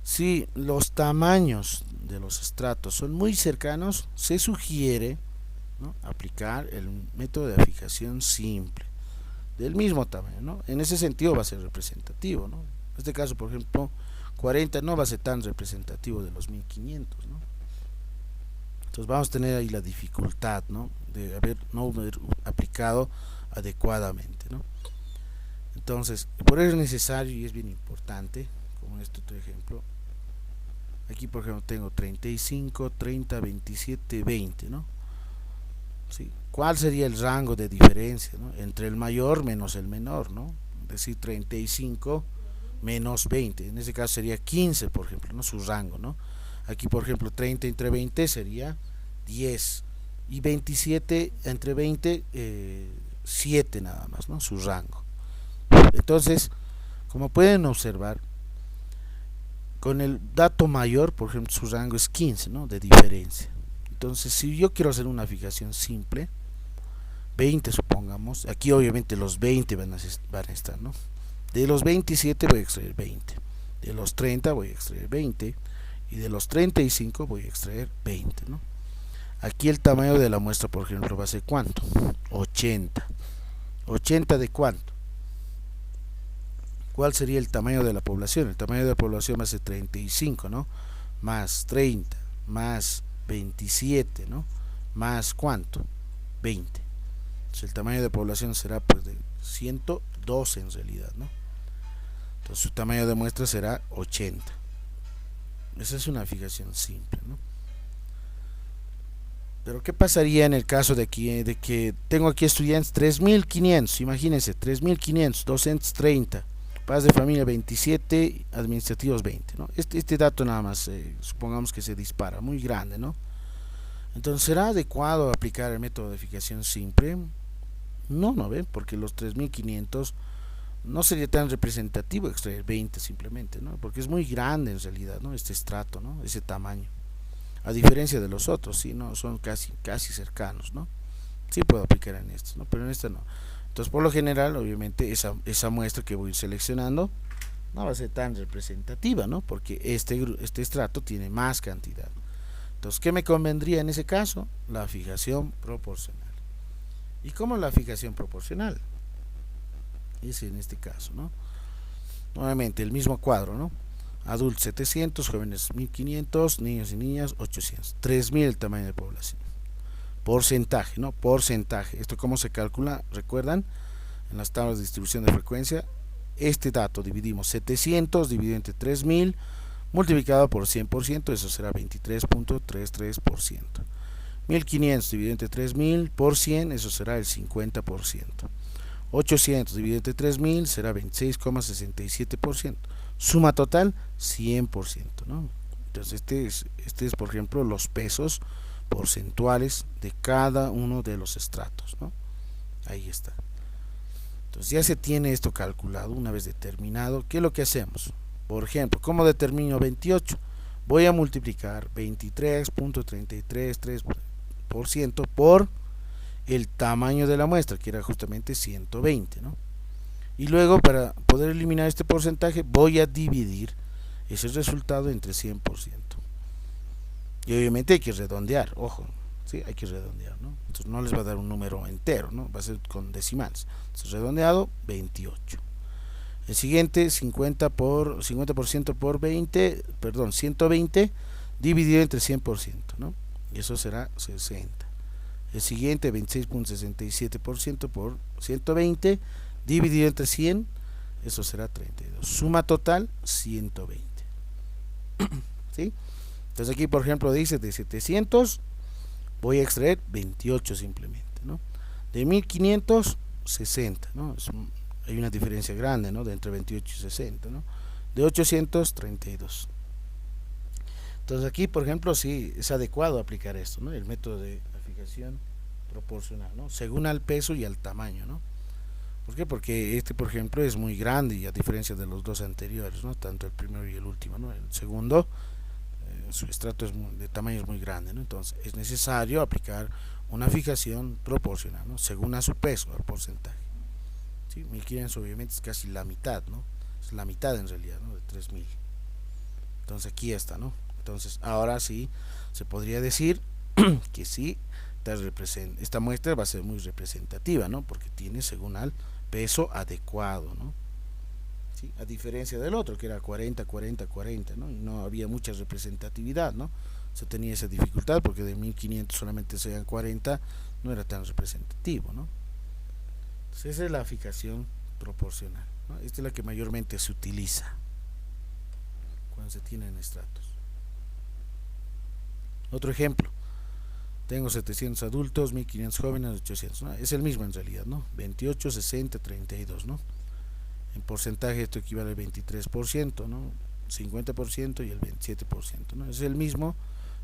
[SPEAKER 1] Si los tamaños de los estratos son muy cercanos, se sugiere, ¿no?, aplicar el método de afijación simple del mismo tamaño, ¿no? En ese sentido va a ser representativo, ¿no? En este caso, por ejemplo, 40 no va a ser tan representativo de los 1500, ¿no? Entonces vamos a tener ahí la dificultad, ¿no?, de no haber aplicado adecuadamente, ¿no? Entonces, por eso es necesario y es bien importante, como este otro ejemplo. Aquí, por ejemplo, tengo 35, 30, 27, 20, ¿no? ¿Sí? ¿Cuál sería el rango de diferencia, ¿no?, entre el mayor menos el menor, ¿no? Es decir, 35 menos 20, en ese caso sería 15, por ejemplo, ¿no?, su rango, ¿no? Aquí, por ejemplo, 30 entre 20 sería 10 y 27 entre 20, 7 nada más, ¿no?, su rango. Entonces, como pueden observar, con el dato mayor, por ejemplo, su rango es 15, ¿no?, de diferencia. Entonces, si yo quiero hacer una fijación simple, 20 supongamos, aquí obviamente los 20 van a estar, ¿no? De los 27 voy a extraer 20, de los 30 voy a extraer 20 y de los 35 voy a extraer 20, ¿no? Aquí el tamaño de la muestra, por ejemplo, va a ser ¿cuánto? 80. ¿80 de cuánto? ¿cuál sería el tamaño de la población? El tamaño de la población va a ser 35, ¿no? Más 30, más 27, ¿no? Más ¿cuánto? 20. Entonces el tamaño de población será pues de 112 en realidad, ¿no? Entonces su tamaño de muestra será 80. Esa es una fijación simple, ¿no? Pero ¿qué pasaría en el caso de que tengo aquí estudiantes 3500? Imagínense, 3500, docentes 30, padres de familia 27, administrativos 20, ¿no? Este dato nada más, supongamos que se dispara, muy grande, ¿no? Entonces, ¿será adecuado aplicar el método de fijación simple? No, no ven, porque los 3500 no sería tan representativo extraer 20 simplemente, ¿no? Porque es muy grande en realidad, ¿no? Este estrato, ¿no? Ese tamaño. A diferencia de los otros, sí, no, son casi cercanos, ¿no? Sí puedo aplicar en estos, ¿no? Pero en esta no. Entonces, por lo general, obviamente, esa muestra que voy seleccionando no va a ser tan representativa, ¿no? Porque este estrato tiene más cantidad. Entonces, ¿qué me convendría en ese caso? La fijación proporcional. ¿Y cómo es la fijación proporcional? Es en este caso, ¿no? Nuevamente, el mismo cuadro, ¿no? Adultos 700, jóvenes 1500, niños y niñas 800, 3000 el tamaño de población. Porcentaje, ¿no? Porcentaje. ¿Esto cómo se calcula? ¿Recuerdan? En las tablas de distribución de frecuencia, este dato dividimos 700 dividido entre 3000 multiplicado por 100%, eso será 23.33%. 1500 dividido entre 3000 por 100, eso será el 50%. 800 dividido entre 3000 será 26,67%. Suma total 100%, ¿no? Entonces este es por ejemplo los pesos porcentuales de cada uno de los estratos, ¿no? Ahí está. Entonces ya se tiene esto calculado. Una vez determinado, ¿qué es lo que hacemos? Por ejemplo, ¿cómo determino 28? Voy a multiplicar 23.333% por el tamaño de la muestra, que era justamente 120, ¿no? Y luego, para poder eliminar este porcentaje, voy a dividir ese resultado entre 100%. Y obviamente hay que redondear, ojo, ¿sí? Hay que redondear, ¿no? Entonces no les va a dar un número entero, ¿no? Va a ser con decimales. Entonces redondeado, 28. El siguiente, 50% por 20, perdón, 120 dividido entre 100%, ¿no? Y eso será 60. El siguiente, 26.67% por 120 dividido entre 100, eso será 32. Suma total 120. ¿Sí? Entonces aquí por ejemplo dice de 700 voy a extraer 28 simplemente, ¿no? De 1500 60, ¿no? Hay una diferencia grande, ¿no? De entre 28 y 60, ¿no? De 800 32. Entonces aquí por ejemplo sí es adecuado aplicar esto, ¿no? El método de la fijación proporcional, ¿no? Según al peso y al tamaño, ¿no? ¿Por qué? Porque este, por ejemplo, es muy grande y a diferencia de los dos anteriores, ¿no? Tanto el primero y el último, ¿no? El segundo, su estrato de tamaño es muy grande, ¿no? Entonces es necesario aplicar una fijación proporcional, ¿no? Según a su peso, al porcentaje. ¿Sí? 1500 obviamente es casi la mitad, ¿no? Es la mitad en realidad, ¿no? De 3000. Entonces aquí está, ¿no? Entonces ahora sí se podría decir que sí, esta muestra va a ser muy representativa, ¿no? Porque tiene según al peso adecuado, ¿no? ¿Sí? A diferencia del otro que era 40, 40, 40, ¿no? Y no había mucha representatividad, ¿no? Se tenía esa dificultad porque de 1500 solamente sean 40, no era tan representativo, ¿no? Entonces esa es la fijación proporcional, ¿no? Esta es la que mayormente se utiliza cuando se tienen estratos. Otro ejemplo. Tengo 700 adultos, 1500 jóvenes, 800, ¿no? Es el mismo en realidad, ¿no? 28, 60, 32, ¿no? En porcentaje esto equivale al 23%, ¿no? 50% y el 27%, ¿no? Es el mismo,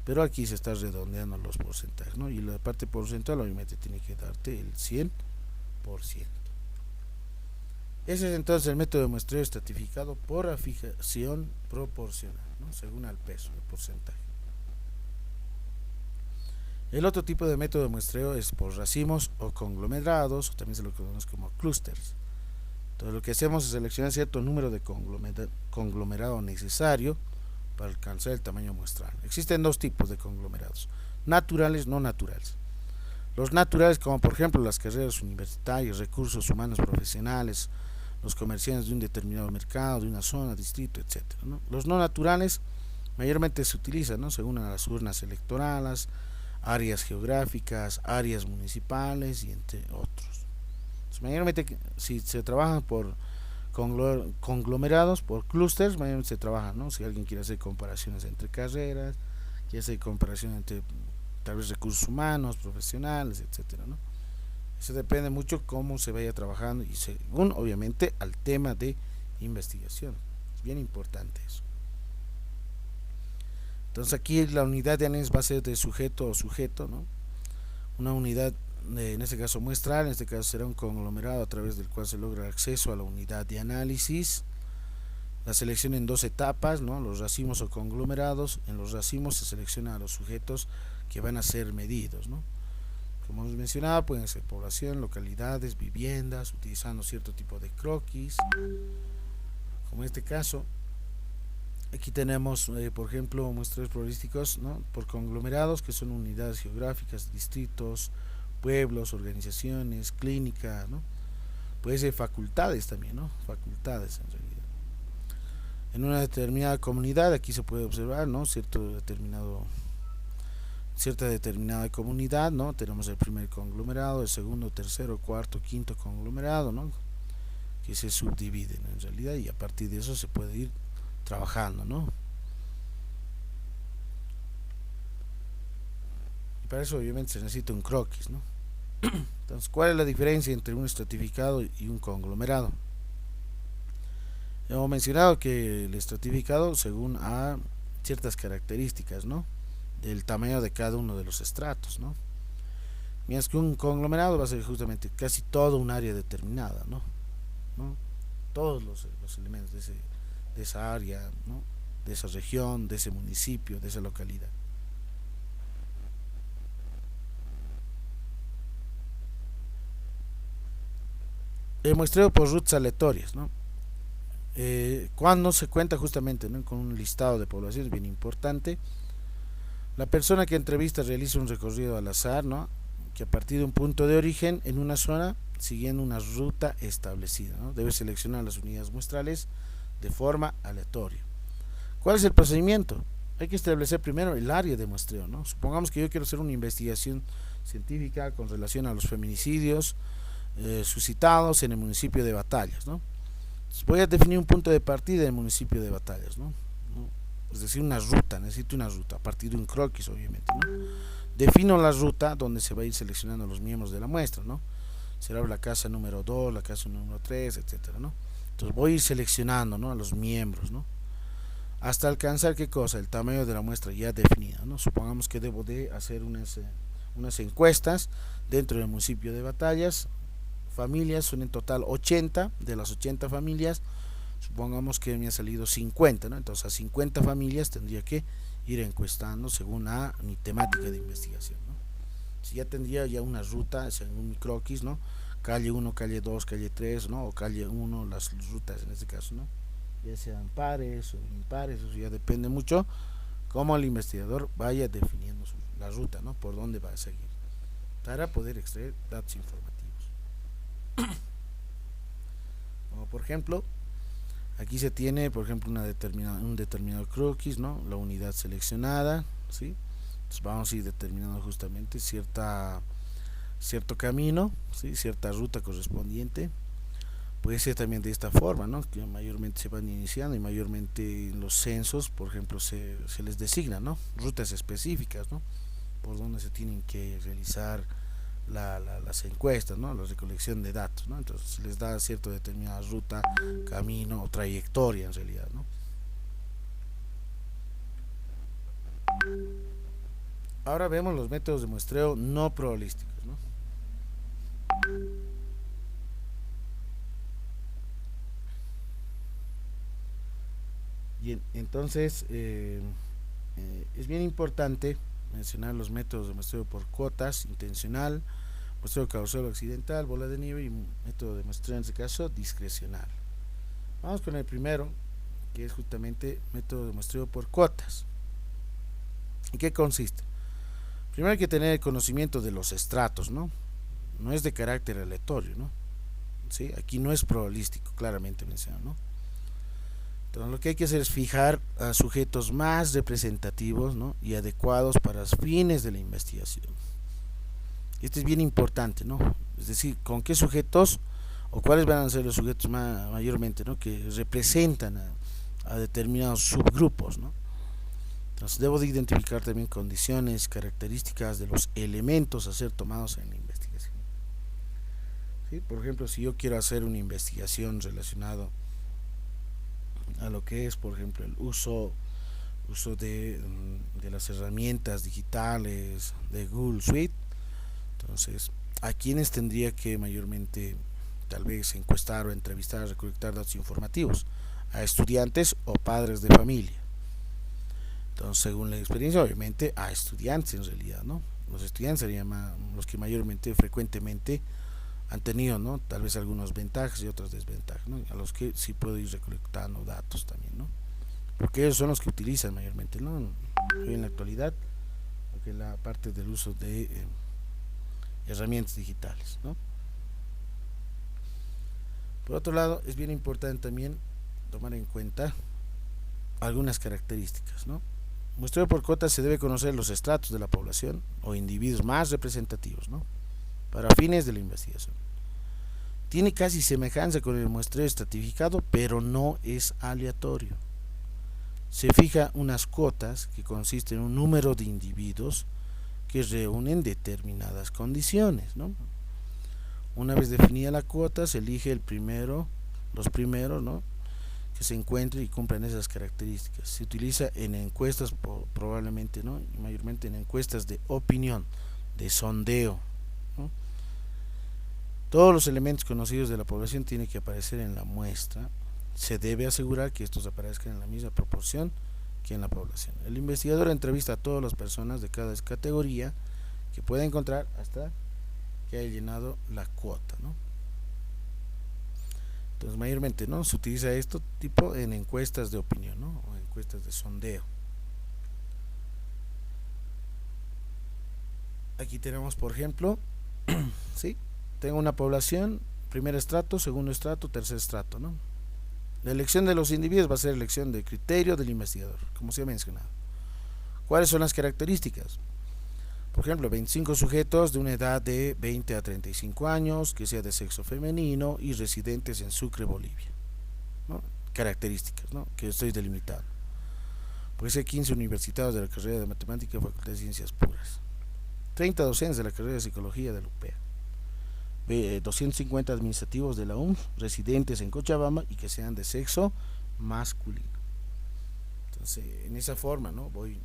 [SPEAKER 1] pero aquí se está redondeando los porcentajes, ¿no? Y la parte porcentual obviamente tiene que darte el 100%. Ese es entonces el método de muestreo estratificado por la fijación proporcional, ¿no? Según al peso, el porcentaje. El otro tipo de método de muestreo es por racimos o conglomerados, o también se lo conoce como clusters. Entonces lo que hacemos es seleccionar cierto número de conglomerado necesario para alcanzar el tamaño muestral. Existen dos tipos de conglomerados, naturales, no naturales. Los naturales, como por ejemplo las carreras universitarias, recursos humanos profesionales, los comerciantes de un determinado mercado, de una zona, distrito, etcétera, ¿no? Los no naturales mayormente se utilizan, ¿no?, según las urnas electorales, áreas geográficas, áreas municipales y entre otros. Entonces, mayormente si se trabajan por conglomerados, por clústeres, mayormente se trabaja, ¿no? Si alguien quiere hacer comparaciones entre carreras, quiere hacer comparaciones entre tal vez recursos humanos, profesionales, etcétera, ¿no? Eso depende mucho cómo se vaya trabajando y según obviamente al tema de investigación. Es bien importante eso. Entonces aquí la unidad de análisis va a ser de sujeto o sujeto, ¿no? Una unidad, en este caso muestral, en este caso será un conglomerado a través del cual se logra acceso a la unidad de análisis. La selección en dos etapas, ¿no? Los racimos o conglomerados. En los racimos se selecciona a los sujetos que van a ser medidos, ¿no? Como hemos mencionado, pueden ser población, localidades, viviendas, utilizando cierto tipo de croquis, como en este caso. Aquí tenemos, por ejemplo, muestreos probabilísticos, ¿no?, por conglomerados, que son unidades geográficas, distritos, pueblos, organizaciones, clínica, ¿no? Puede ser facultades también, ¿no? Facultades en realidad. En una determinada comunidad, aquí se puede observar, ¿no?, cierta determinada comunidad, ¿no? Tenemos el primer conglomerado, el segundo, tercero, cuarto, quinto conglomerado, ¿no?, que se subdividen en realidad, y a partir de eso se puede ir trabajando, ¿no? Y para eso obviamente se necesita un croquis, ¿no? Entonces, ¿cuál es la diferencia entre un estratificado y un conglomerado? Hemos mencionado que el estratificado según a ciertas características, ¿no?, del tamaño de cada uno de los estratos, ¿no? Mientras que un conglomerado va a ser justamente casi todo un área determinada, ¿no? Todos los elementos de esa área, ¿no?, de esa región, de ese municipio, de esa localidad. El muestreo por rutas aleatorias, ¿no? Cuando se cuenta justamente, ¿no?, con un listado de poblaciones bien importante, la persona que entrevista realiza un recorrido al azar, ¿no?, que a partir de un punto de origen en una zona, siguiendo una ruta establecida, ¿no? Debe seleccionar las unidades muestrales de forma aleatoria. ¿Cuál es el procedimiento? Hay que establecer primero el área de muestreo, ¿no? Supongamos que yo quiero hacer una investigación científica con relación a los feminicidios suscitados en el municipio de Batallas, ¿no? Entonces voy a definir un punto de partida en el municipio de Batallas, ¿no? Es decir, una ruta, necesito una ruta a partir de un croquis, obviamente, ¿no? Defino la ruta donde se va a ir seleccionando los miembros de la muestra, ¿no? Será la casa número 2, la casa número 3, etcétera, ¿no? Entonces voy a ir seleccionando, ¿no?, a los miembros, ¿no?, hasta alcanzar ¿qué cosa? El tamaño de la muestra ya definida, ¿no? Supongamos que debo de hacer unas encuestas dentro del municipio de Batallas. Familias son en total 80. De las 80 familias, supongamos que me ha salido 50, ¿no? Entonces a 50 familias tendría que ir encuestando según mi temática de investigación, ¿no? Si ya tendría ya una ruta, según mi croquis, ¿no?, calle 1, calle 2, calle 3, ¿no?, o calle 1, las rutas en este caso, ¿no?, ya sean pares o impares, eso ya depende mucho cómo el investigador vaya definiendo la ruta, ¿no?, por dónde va a seguir, para poder extraer datos informativos. Como por ejemplo, aquí se tiene, por ejemplo, un determinado croquis, ¿no?, la unidad seleccionada, ¿sí? Entonces vamos a ir determinando justamente cierto camino, ¿sí?, cierta ruta correspondiente. Puede ser también de esta forma, ¿no?, que mayormente se van iniciando y mayormente en los censos, por ejemplo, se les designa, ¿no?, rutas específicas, ¿no?, por donde se tienen que realizar las encuestas, ¿no?, la recolección de datos, ¿no? Entonces se les da cierta determinada ruta, camino o trayectoria en realidad, ¿no? Ahora vemos los métodos de muestreo no probabilísticos, ¿no? Bien, entonces es bien importante mencionar los métodos de muestreo por cuotas, intencional, muestreo causal o accidental, bola de nieve, y método de muestreo en este caso discrecional. Vamos con el primero, que es justamente método de muestreo por cuotas. ¿En qué consiste? Primero hay que tener el conocimiento de los estratos, ¿no? No es de carácter aleatorio, ¿no? ¿sí? Aquí no es probabilístico, claramente mencionado, ¿no? Entonces lo que hay que hacer es fijar a sujetos más representativos, ¿no? Y adecuados para los fines de la investigación. Esto es bien importante, ¿no? Es decir, con qué sujetos o cuáles van a ser los sujetos mayormente, ¿no? Que representan a determinados subgrupos, ¿no? Entonces debo de identificar también condiciones, características de los elementos a ser tomados en la investigación. ¿Sí? Por ejemplo, si yo quiero hacer una investigación relacionada a lo que es, por ejemplo, el uso de las herramientas digitales de Google Suite, entonces, ¿a quiénes tendría que mayormente tal vez encuestar o entrevistar, recolectar datos informativos? A estudiantes o padres de familia. Entonces, según la experiencia, obviamente a estudiantes en realidad, ¿no? Los estudiantes serían los que mayormente, frecuentemente han tenido, ¿no? Tal vez algunas ventajas y otras desventajas, ¿no? A los que sí puedo ir recolectando datos también, ¿no? Porque ellos son los que utilizan mayormente, ¿no? Hoy en la actualidad, porque la parte del uso de herramientas digitales, ¿no? Por otro lado, es bien importante también tomar en cuenta algunas características, ¿no? Muestreo por cuotas se debe conocer los estratos de la población o individuos más representativos, ¿no? Para fines de la investigación. Tiene casi semejanza con el muestreo estratificado, pero no es aleatorio. Se fija unas cuotas que consisten en un número de individuos que reúnen determinadas condiciones, ¿no? Una vez definida la cuota, se elige los primeros, ¿no? Que se encuentren y cumplan esas características. Se utiliza en encuestas, probablemente, ¿no? Y mayormente en encuestas de opinión, de sondeo, ¿no? Todos los elementos conocidos de la población tienen que aparecer en la muestra. Se debe asegurar que estos aparezcan en la misma proporción que en la población. El investigador entrevista a todas las personas de cada categoría que pueda encontrar hasta que haya llenado la cuota, ¿no? Entonces mayormente, ¿no? Se utiliza esto tipo en encuestas de opinión, ¿no? O encuestas de sondeo. Aquí tenemos, por ejemplo, ¿sí? Tengo una población, primer estrato, segundo estrato, tercer estrato, ¿no? La elección de los individuos va a ser elección de criterio del investigador, como se ha mencionado. ¿Cuáles son las características? Por ejemplo, 25 sujetos de una edad de 20 a 35 años, que sea de sexo femenino y residentes en Sucre, Bolivia, ¿no? Características, ¿no? Que estoy delimitando. Puede ser 15 universitarios de la carrera de Matemática y Facultad de Ciencias Puras, 30 docentes de la carrera de Psicología de la UPEA, 250 administrativos de la UMF residentes en Cochabamba y que sean de sexo masculino. Entonces, en esa forma, ¿no? Voy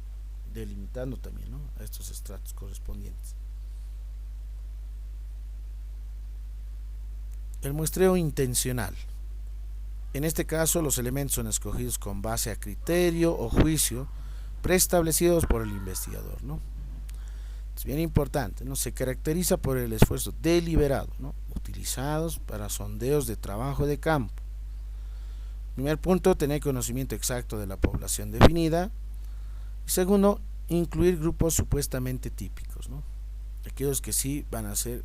[SPEAKER 1] delimitando también, ¿no? A estos estratos correspondientes. El muestreo intencional. En este caso, los elementos son escogidos con base a criterio o juicio preestablecidos por el investigador, ¿no? Es bien importante, ¿no? Se caracteriza por el esfuerzo deliberado, ¿no? Utilizados para sondeos de trabajo de campo. Primer punto, tener conocimiento exacto de la población definida. Y segundo, incluir grupos supuestamente típicos, ¿no? Aquellos que sí van a ser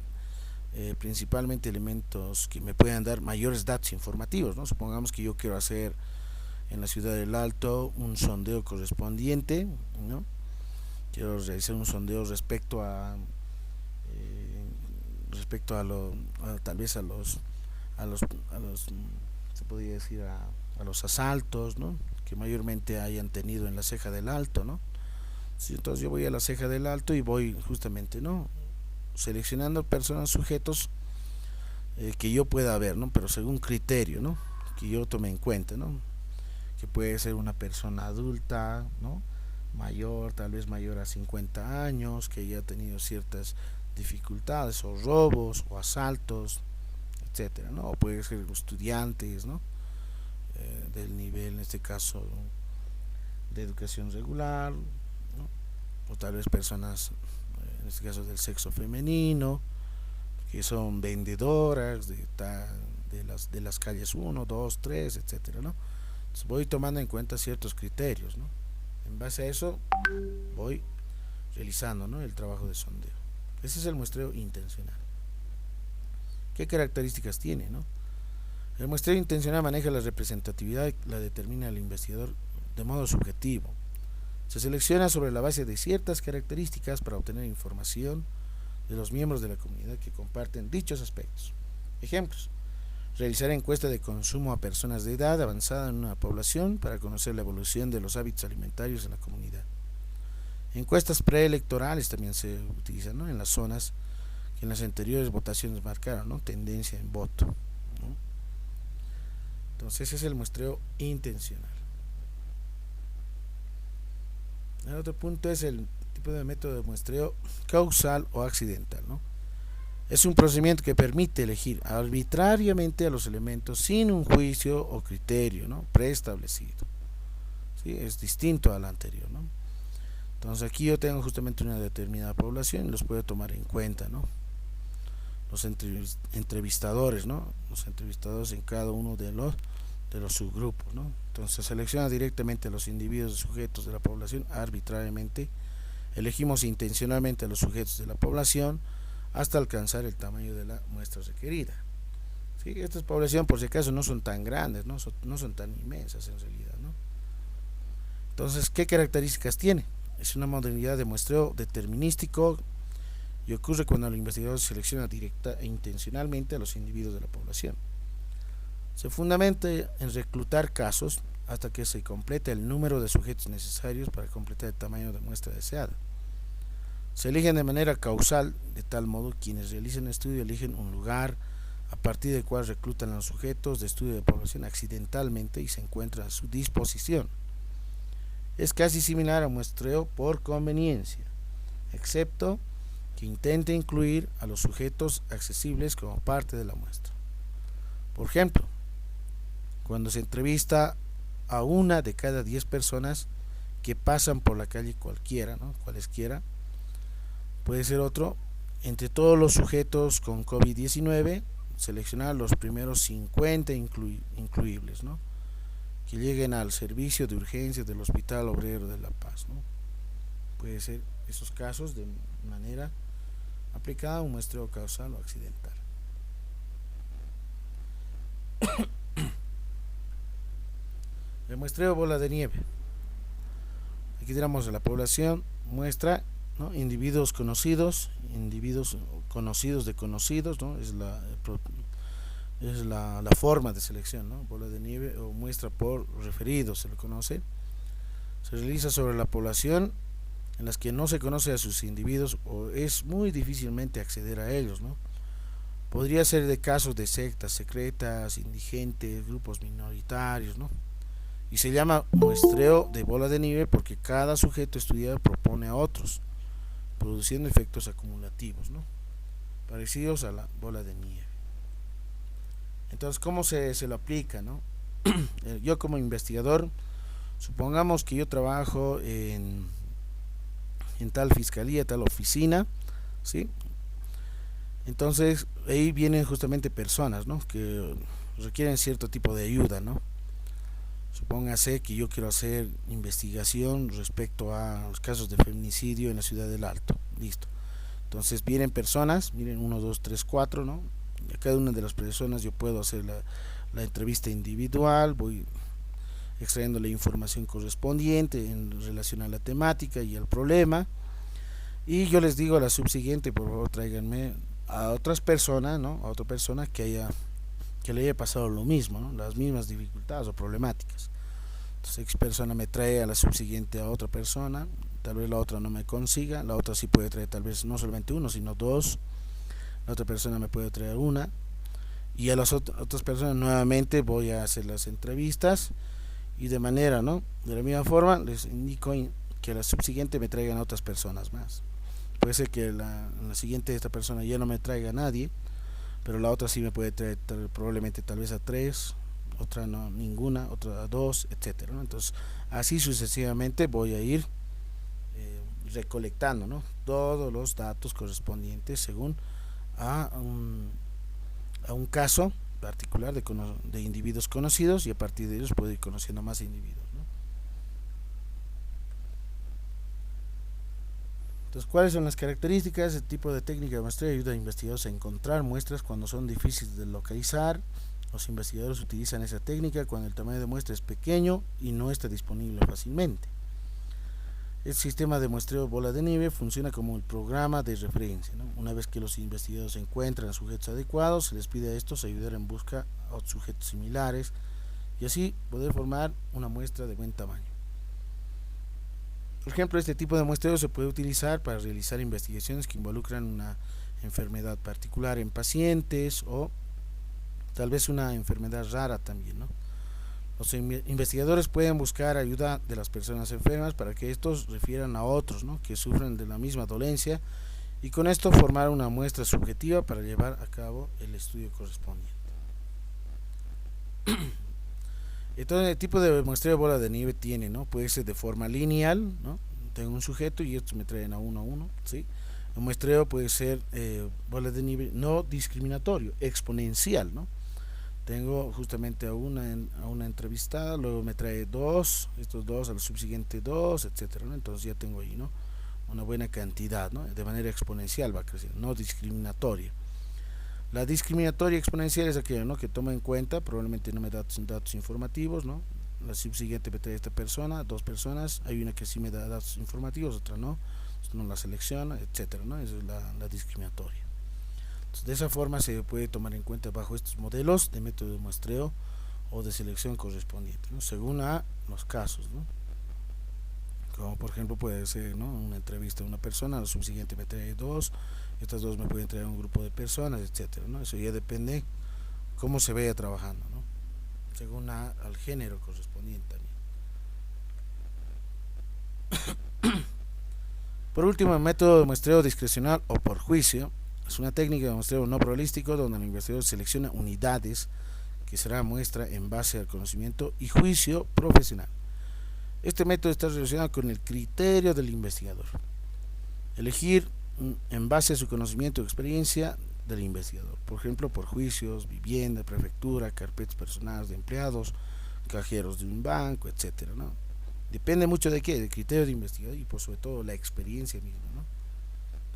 [SPEAKER 1] principalmente elementos que me puedan dar mayores datos informativos, ¿no? Supongamos que yo quiero hacer en la ciudad del Alto un sondeo correspondiente, ¿no? Quiero realizar un sondeo respecto tal vez a los se podría decir a los asaltos, ¿no? Que mayormente hayan tenido en la Ceja del Alto, ¿no? Sí, entonces yo voy a la Ceja del Alto y voy justamente, ¿no? Seleccionando personas, sujetos que yo pueda ver, ¿no? Pero según criterio, ¿no? Que yo tome en cuenta, ¿no? Que puede ser una persona adulta, ¿no? Mayor, tal vez mayor a 50 años, que haya tenido ciertas dificultades o robos o asaltos, etcétera, ¿no? O puede ser estudiantes, ¿no? Del nivel, en este caso, de educación regular, ¿no? O tal vez personas, en este caso del sexo femenino, que son vendedoras de las calles 1, 2, 3, etcétera, ¿no? Entonces voy tomando en cuenta ciertos criterios, ¿no? En base a eso voy realizando, ¿no? El trabajo de sondeo. Ese es el muestreo intencional. ¿Qué características tiene, no? El muestreo intencional maneja la representatividad y la determina el investigador de modo subjetivo. Se selecciona sobre la base de ciertas características para obtener información de los miembros de la comunidad que comparten dichos aspectos. Ejemplos: realizar encuesta de consumo a personas de edad avanzada en una población para conocer la evolución de los hábitos alimentarios en la comunidad. Encuestas preelectorales también se utilizan, ¿no?, en las zonas que en las anteriores votaciones marcaron, ¿no?, tendencia en voto, ¿no? Entonces ese es el muestreo intencional. El otro punto es el tipo de método de muestreo causal o accidental, ¿no? Es un procedimiento que permite elegir arbitrariamente a los elementos sin un juicio o criterio, ¿no?, preestablecido. ¿Sí? Es distinto al anterior, ¿no? Entonces aquí yo tengo justamente una determinada población y los puedo tomar en cuenta, ¿no? Los entrevistadores, ¿no? Los entrevistadores en cada uno de los subgrupos, ¿no? Entonces selecciona directamente a los individuos sujetos de la población arbitrariamente. Elegimos intencionalmente a los sujetos de la población hasta alcanzar el tamaño de la muestra requerida. ¿Sí? Estas poblaciones, por si acaso, no son tan grandes, no son tan inmensas en realidad, ¿no? Entonces, ¿qué características tiene? Es una modalidad de muestreo determinístico y ocurre cuando el investigador selecciona directa e intencionalmente a los individuos de la población. Se fundamenta en reclutar casos hasta que se complete el número de sujetos necesarios para completar el tamaño de muestra deseada. Se eligen de manera causal, de tal modo quienes realizan el estudio eligen un lugar a partir del cual reclutan a los sujetos de estudio de población accidentalmente y se encuentran a su disposición. Es casi similar a muestreo por conveniencia, excepto que intente incluir a los sujetos accesibles como parte de la muestra. Por ejemplo, cuando se entrevista a una de cada 10 personas que pasan por la calle cualquiera, ¿no?, cualesquiera, puede ser otro, entre todos los sujetos con COVID-19, seleccionar los primeros 50 incluibles, ¿no?, que lleguen al servicio de urgencias del Hospital Obrero de La Paz, ¿no? Puede ser esos casos de manera aplicada a un muestreo causal o accidental. El muestreo bola de nieve. Aquí tenemos a la población, muestra, ¿no?, individuos conocidos de conocidos, ¿no? Es la forma de selección, ¿no? Bola de nieve o muestra por referidos se lo conoce. Se realiza sobre la población en las que no se conoce a sus individuos o es muy difícilmente acceder a ellos, ¿no? Podría ser de casos de sectas secretas, indigentes, grupos minoritarios, ¿no? Y se llama muestreo de bola de nieve porque cada sujeto estudiado propone a otros, produciendo efectos acumulativos, ¿no?, parecidos a la bola de nieve. Entonces, ¿cómo se lo aplica, no? Yo como investigador, supongamos que yo trabajo en tal fiscalía, tal oficina, ¿sí? Entonces, ahí vienen justamente personas, ¿no?, que requieren cierto tipo de ayuda, ¿no? Supóngase que yo quiero hacer investigación respecto a los casos de feminicidio en la ciudad del Alto. Listo. Entonces vienen personas, miren, 1, 2, 3, 4, ¿no? Y a cada una de las personas yo puedo hacer la entrevista individual, voy extrayendo la información correspondiente en relación a la temática y al problema. Y yo les digo a la subsiguiente, por favor, tráiganme a otras personas, ¿no?, a otra persona que le haya pasado lo mismo, ¿no?, las mismas dificultades o problemáticas. Entonces X persona me trae a la subsiguiente a otra persona, tal vez la otra no me consiga, la otra sí puede traer tal vez no solamente uno, sino dos, la otra persona me puede traer una, y a las otras personas nuevamente voy a hacer las entrevistas y de manera, ¿no?, de la misma forma les indico que a la subsiguiente me traigan a otras personas más. Puede ser que en la siguiente esta persona ya no me traiga a nadie, pero la otra sí me puede traer probablemente tal vez a 3, otra no, ninguna, otra a 2, etcétera, ¿no? Entonces así sucesivamente voy a ir recolectando, ¿no?, todos los datos correspondientes según a un caso particular de individuos conocidos, y a partir de ellos puedo ir conociendo más individuos, ¿no? Entonces, ¿cuáles son las características? El tipo de técnica de muestreo ayuda a investigadores a encontrar muestras cuando son difíciles de localizar. Los investigadores utilizan esa técnica cuando el tamaño de muestra es pequeño y no está disponible fácilmente. El sistema de muestreo bola de nieve funciona como el programa de referencia, ¿no? Una vez que los investigadores encuentran sujetos adecuados, se les pide a estos ayudar en busca a otros sujetos similares y así poder formar una muestra de buen tamaño. Por ejemplo, este tipo de muestreo se puede utilizar para realizar investigaciones que involucran una enfermedad particular en pacientes o tal vez una enfermedad rara también, ¿no? Los investigadores pueden buscar ayuda de las personas enfermas para que estos refieran a otros, ¿no?, que sufren de la misma dolencia y con esto formar una muestra subjetiva para llevar a cabo el estudio correspondiente. Entonces, el tipo de muestreo de bola de nieve tiene, ¿no? Puede ser de forma lineal, ¿no? Tengo un sujeto y estos me traen a uno, ¿sí? El muestreo puede ser bola de nieve no discriminatorio, exponencial, ¿no? Tengo justamente a una entrevistada, luego me trae dos, estos dos al subsiguiente dos, etcétera, ¿no? Entonces ya tengo ahí, ¿no?, una buena cantidad, ¿no? De manera exponencial va creciendo, no discriminatoria. La discriminatoria exponencial es aquella, ¿no?, que toma en cuenta, probablemente no me da datos informativos, ¿no? La subsiguiente me trae esta persona, dos personas, hay una que sí me da datos informativos, otra no, no la selecciona, etcétera, ¿no? Esa es la discriminatoria. Entonces, de esa forma se puede tomar en cuenta bajo estos modelos de método de muestreo o de selección correspondiente, ¿no?, según a los casos, ¿no? Como por ejemplo puede ser, ¿no?, una entrevista a una persona, lo subsiguiente me trae dos, estas dos me pueden traer un grupo de personas, etcétera, ¿no? Eso ya depende cómo se vaya trabajando, ¿no?, según al género correspondiente también. Por último, el método de muestreo discrecional o por juicio es una técnica de muestreo no probabilístico donde el investigador selecciona unidades que será muestra en base al conocimiento y juicio profesional. Este método está relacionado con el criterio del investigador. Elegir en base a su conocimiento y experiencia del investigador, por ejemplo, por juicios, vivienda, prefectura, carpetas personales de empleados, cajeros de un banco, etcétera, ¿no? Depende mucho de qué, del criterio de investigador y por sobre todo la experiencia misma, ¿no?,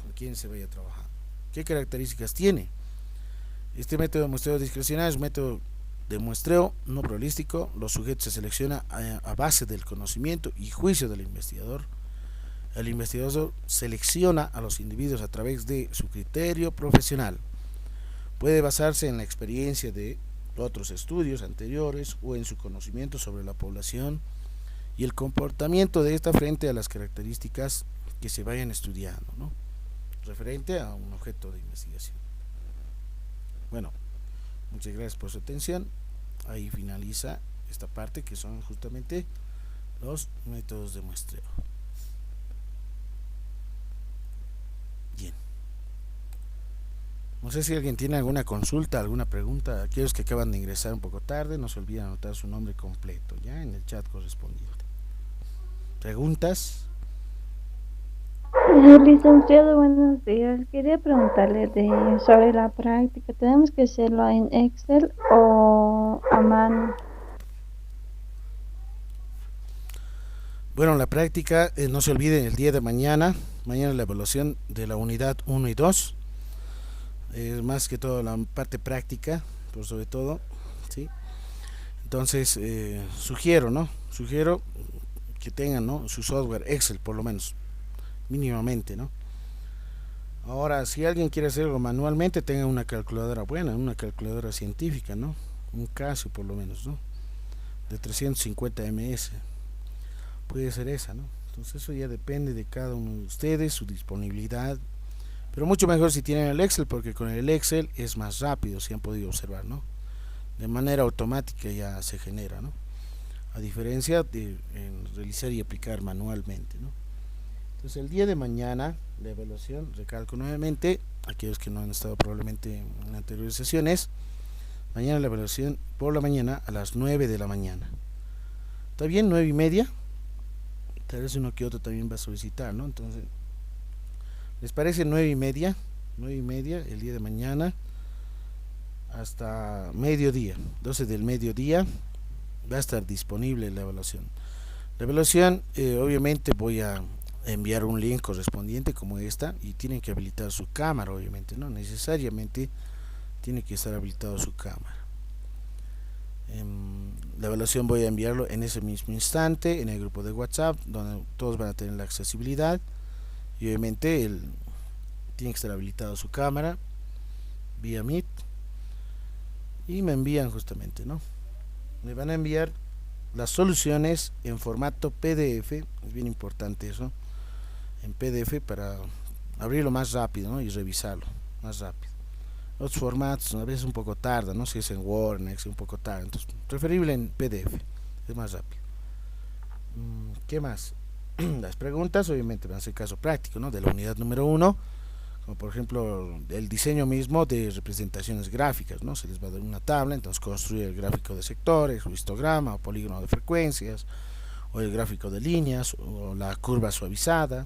[SPEAKER 1] con quién se vaya a trabajar. ¿Qué características tiene? Este método de muestreo discrecional es un método de muestreo no probabilístico. Los sujetos se seleccionan a base del conocimiento y juicio del investigador. El investigador selecciona a los individuos a través de su criterio profesional. Puede basarse en la experiencia de otros estudios anteriores o en su conocimiento sobre la población y el comportamiento de esta frente a las características que se vayan estudiando, ¿no?, referente a un objeto de investigación. Bueno, muchas gracias por su atención. Ahí finaliza esta parte que son justamente los métodos de muestreo. Bien. No sé si alguien tiene alguna consulta, alguna pregunta. Aquellos que acaban de ingresar un poco tarde, no se olviden anotar su nombre completo ya en el chat correspondiente. ¿Preguntas?
[SPEAKER 3] Licenciado, buenos días. Quería preguntarle sobre la práctica. ¿Tenemos que hacerlo en Excel o a mano?
[SPEAKER 1] Bueno, la práctica, no se olviden el día de mañana la evaluación de la unidad 1 y 2, más que todo la parte práctica, por sobre todo, ¿sí? Entonces, sugiero que tengan, ¿no?, su software Excel por lo menos, mínimamente, ¿no? Ahora, si alguien quiere hacerlo manualmente, tenga una calculadora buena, una calculadora científica, ¿no?, un Casio por lo menos, ¿no?, de 350 ms, puede ser esa, ¿no? Entonces eso ya depende de cada uno de ustedes, su disponibilidad, pero mucho mejor si tienen el Excel, porque con el Excel es más rápido, si han podido observar, ¿no?, de manera automática ya se genera, ¿no?, a diferencia de realizar y aplicar manualmente, ¿no? Entonces el día de mañana la evaluación, recalco nuevamente, aquellos que no han estado probablemente en anteriores sesiones, mañana la evaluación por la mañana a las 9 de la mañana. ¿Está bien? 9:30. Tal vez uno que otro también va a solicitar, ¿no? Entonces, ¿les parece 9:30? 9:30 el día de mañana hasta mediodía, 12 del mediodía va a estar disponible la evaluación. La evaluación, obviamente voy a enviar un link correspondiente como esta y tienen que habilitar su cámara, obviamente, no necesariamente tiene que estar habilitado su cámara. La evaluación voy a enviarlo en ese mismo instante en el grupo de WhatsApp donde todos van a tener la accesibilidad y obviamente tiene que estar habilitado su cámara vía Meet y me envían justamente, ¿no? Me van a enviar las soluciones en formato PDF, es bien importante eso, en PDF para abrirlo más rápido, ¿no? Y revisarlo más rápido. Los formatos a veces un poco tarda, ¿no? Si es en Word, en Excel un poco tarda, entonces preferible en PDF, es más rápido. ¿Qué más? Las preguntas obviamente van a ser caso práctico, ¿no? De la unidad número 1, como por ejemplo el diseño mismo de representaciones gráficas, ¿no? Se les va a dar una tabla, entonces construir el gráfico de sectores, o histograma, o polígono de frecuencias, o el gráfico de líneas, o la curva suavizada,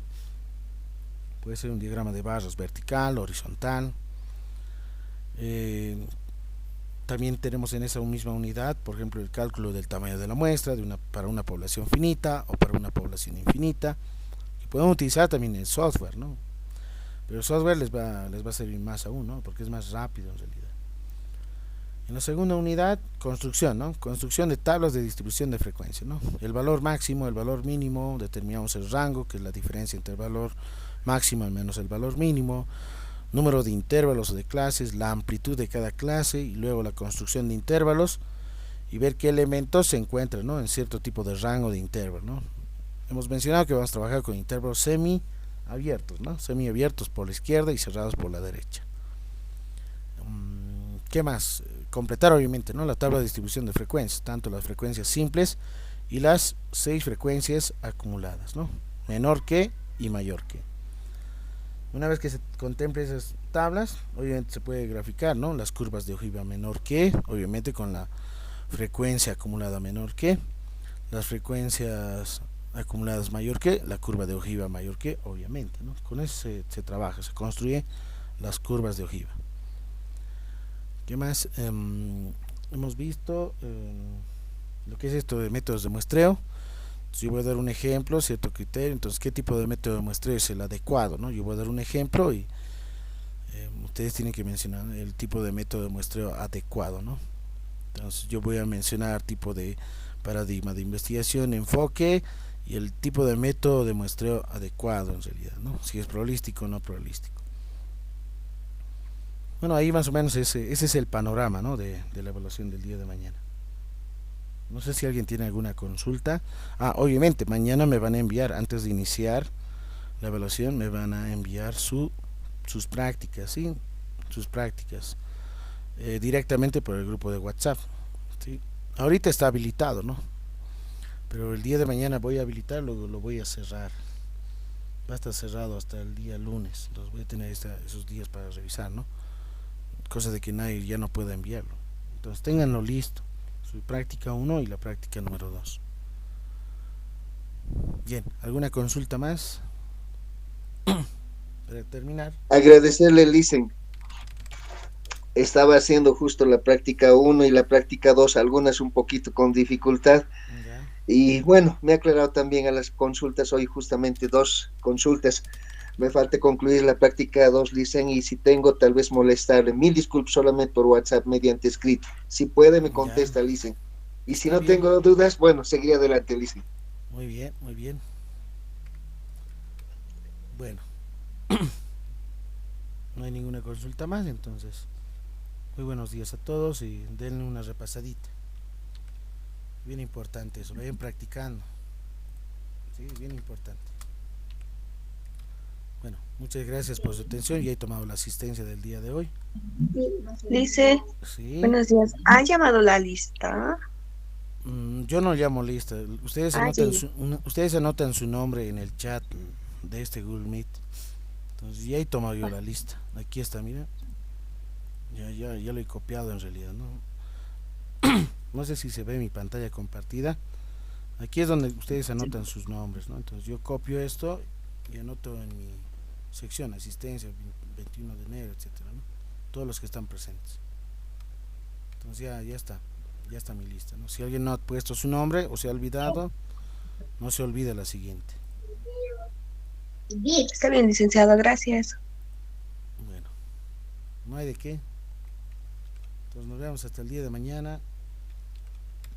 [SPEAKER 1] puede ser un diagrama de barras vertical, horizontal. También tenemos en esa misma unidad, por ejemplo, el cálculo del tamaño de la muestra para una población finita o para una población infinita. Y podemos utilizar también el software, ¿no? Pero el software les va a servir más aún, ¿no? Porque es más rápido en realidad. En la segunda unidad, construcción, ¿no? Construcción de tablas de distribución de frecuencia, ¿no? El valor máximo, el valor mínimo, determinamos el rango, que es la diferencia entre el valor máximo menos el valor mínimo, número de intervalos o de clases, la amplitud de cada clase y luego la construcción de intervalos y ver qué elementos se encuentran, ¿no? En cierto tipo de rango de intervalo, ¿no? Hemos mencionado que vamos a trabajar con intervalos semiabiertos, ¿no? Semiabiertos por la izquierda y cerrados por la derecha. ¿Qué más? Completar obviamente, ¿no? La tabla de distribución de frecuencias, tanto las frecuencias simples y las 6 frecuencias acumuladas, ¿no? Menor que y mayor que. Una vez que se contemple esas tablas, obviamente se puede graficar, ¿no? Las curvas de ojiva menor que, obviamente con la frecuencia acumulada menor que, las frecuencias acumuladas mayor que, la curva de ojiva mayor que, obviamente, ¿no? Con eso se trabaja, se construye las curvas de ojiva. ¿Qué más? Hemos visto lo que es esto de métodos de muestreo. Yo voy a dar un ejemplo, cierto criterio, entonces qué tipo de método de muestreo es el adecuado, ¿no? Yo voy a dar un ejemplo y ustedes tienen que mencionar el tipo de método de muestreo adecuado, ¿no? Entonces yo voy a mencionar tipo de paradigma de investigación, enfoque y el tipo de método de muestreo adecuado en realidad, ¿no? Si es probabilístico o no probabilístico. Bueno, ahí más o menos ese es el panorama, ¿no? de la evaluación del día de mañana. No sé si alguien tiene alguna consulta. Obviamente, mañana me van a enviar, antes de iniciar la evaluación, me van a enviar sus prácticas, ¿sí? Sus prácticas. Directamente por el grupo de WhatsApp, ¿sí? Ahorita está habilitado, ¿no? Pero el día de mañana voy a habilitar, luego lo voy a cerrar. Va a estar cerrado hasta el día lunes. Entonces voy a tener esos días para revisar, ¿no? Cosa de que nadie ya no pueda enviarlo. Entonces ténganlo listo. Su práctica 1 y la práctica número 2. Bien, ¿alguna consulta más? Para terminar.
[SPEAKER 2] Agradecerle, Licen. Estaba haciendo justo la práctica 1 y la práctica 2, algunas un poquito con dificultad.
[SPEAKER 1] Ya.
[SPEAKER 2] Y bueno, me ha aclarado también a las consultas, hoy justamente 2 consultas. Me falta concluir la práctica 2, Licen, y si tengo tal vez molestarle, mil disculpas solamente por WhatsApp mediante escrito. Si puede me contesta, Licen. Y si
[SPEAKER 1] Está
[SPEAKER 2] no
[SPEAKER 1] bien.
[SPEAKER 2] tengo dudas, bueno, seguiré adelante, Licen.
[SPEAKER 1] Muy bien, muy bien. Bueno, no hay ninguna consulta más, entonces muy buenos días a todos y denle una repasadita. Bien importante eso, vayan practicando. Sí, bien importante. Bueno, muchas gracias por su atención y he tomado la asistencia del día de hoy.
[SPEAKER 4] Dice,
[SPEAKER 1] Sí.
[SPEAKER 4] buenos días, ¿ha llamado la lista?
[SPEAKER 1] Yo no llamo lista. Ustedes
[SPEAKER 4] Sí.
[SPEAKER 1] ustedes anotan su nombre en el chat de este Google Meet. Entonces ya he tomado yo la lista. Aquí está, mira. Ya lo he copiado en realidad, ¿no? No sé si se ve mi pantalla compartida. Aquí es donde ustedes anotan sus nombres, ¿no? Entonces yo copio esto y anoto en mi sección asistencia 21 de enero, etcétera, ¿no? Todos los que están presentes. Entonces ya está mi lista, ¿no? Si alguien no ha puesto su nombre o se ha olvidado, no se olvide la siguiente.
[SPEAKER 4] Está bien, licenciado, gracias.
[SPEAKER 1] Bueno, no hay de qué. Entonces nos vemos hasta el día de mañana.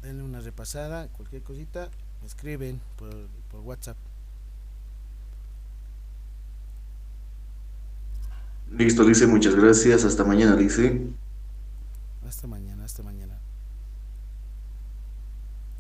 [SPEAKER 1] Denle una repasada, cualquier cosita, me escriben por WhatsApp.
[SPEAKER 5] Listo, dice, muchas gracias. Hasta mañana, dice.
[SPEAKER 1] Hasta mañana, hasta mañana.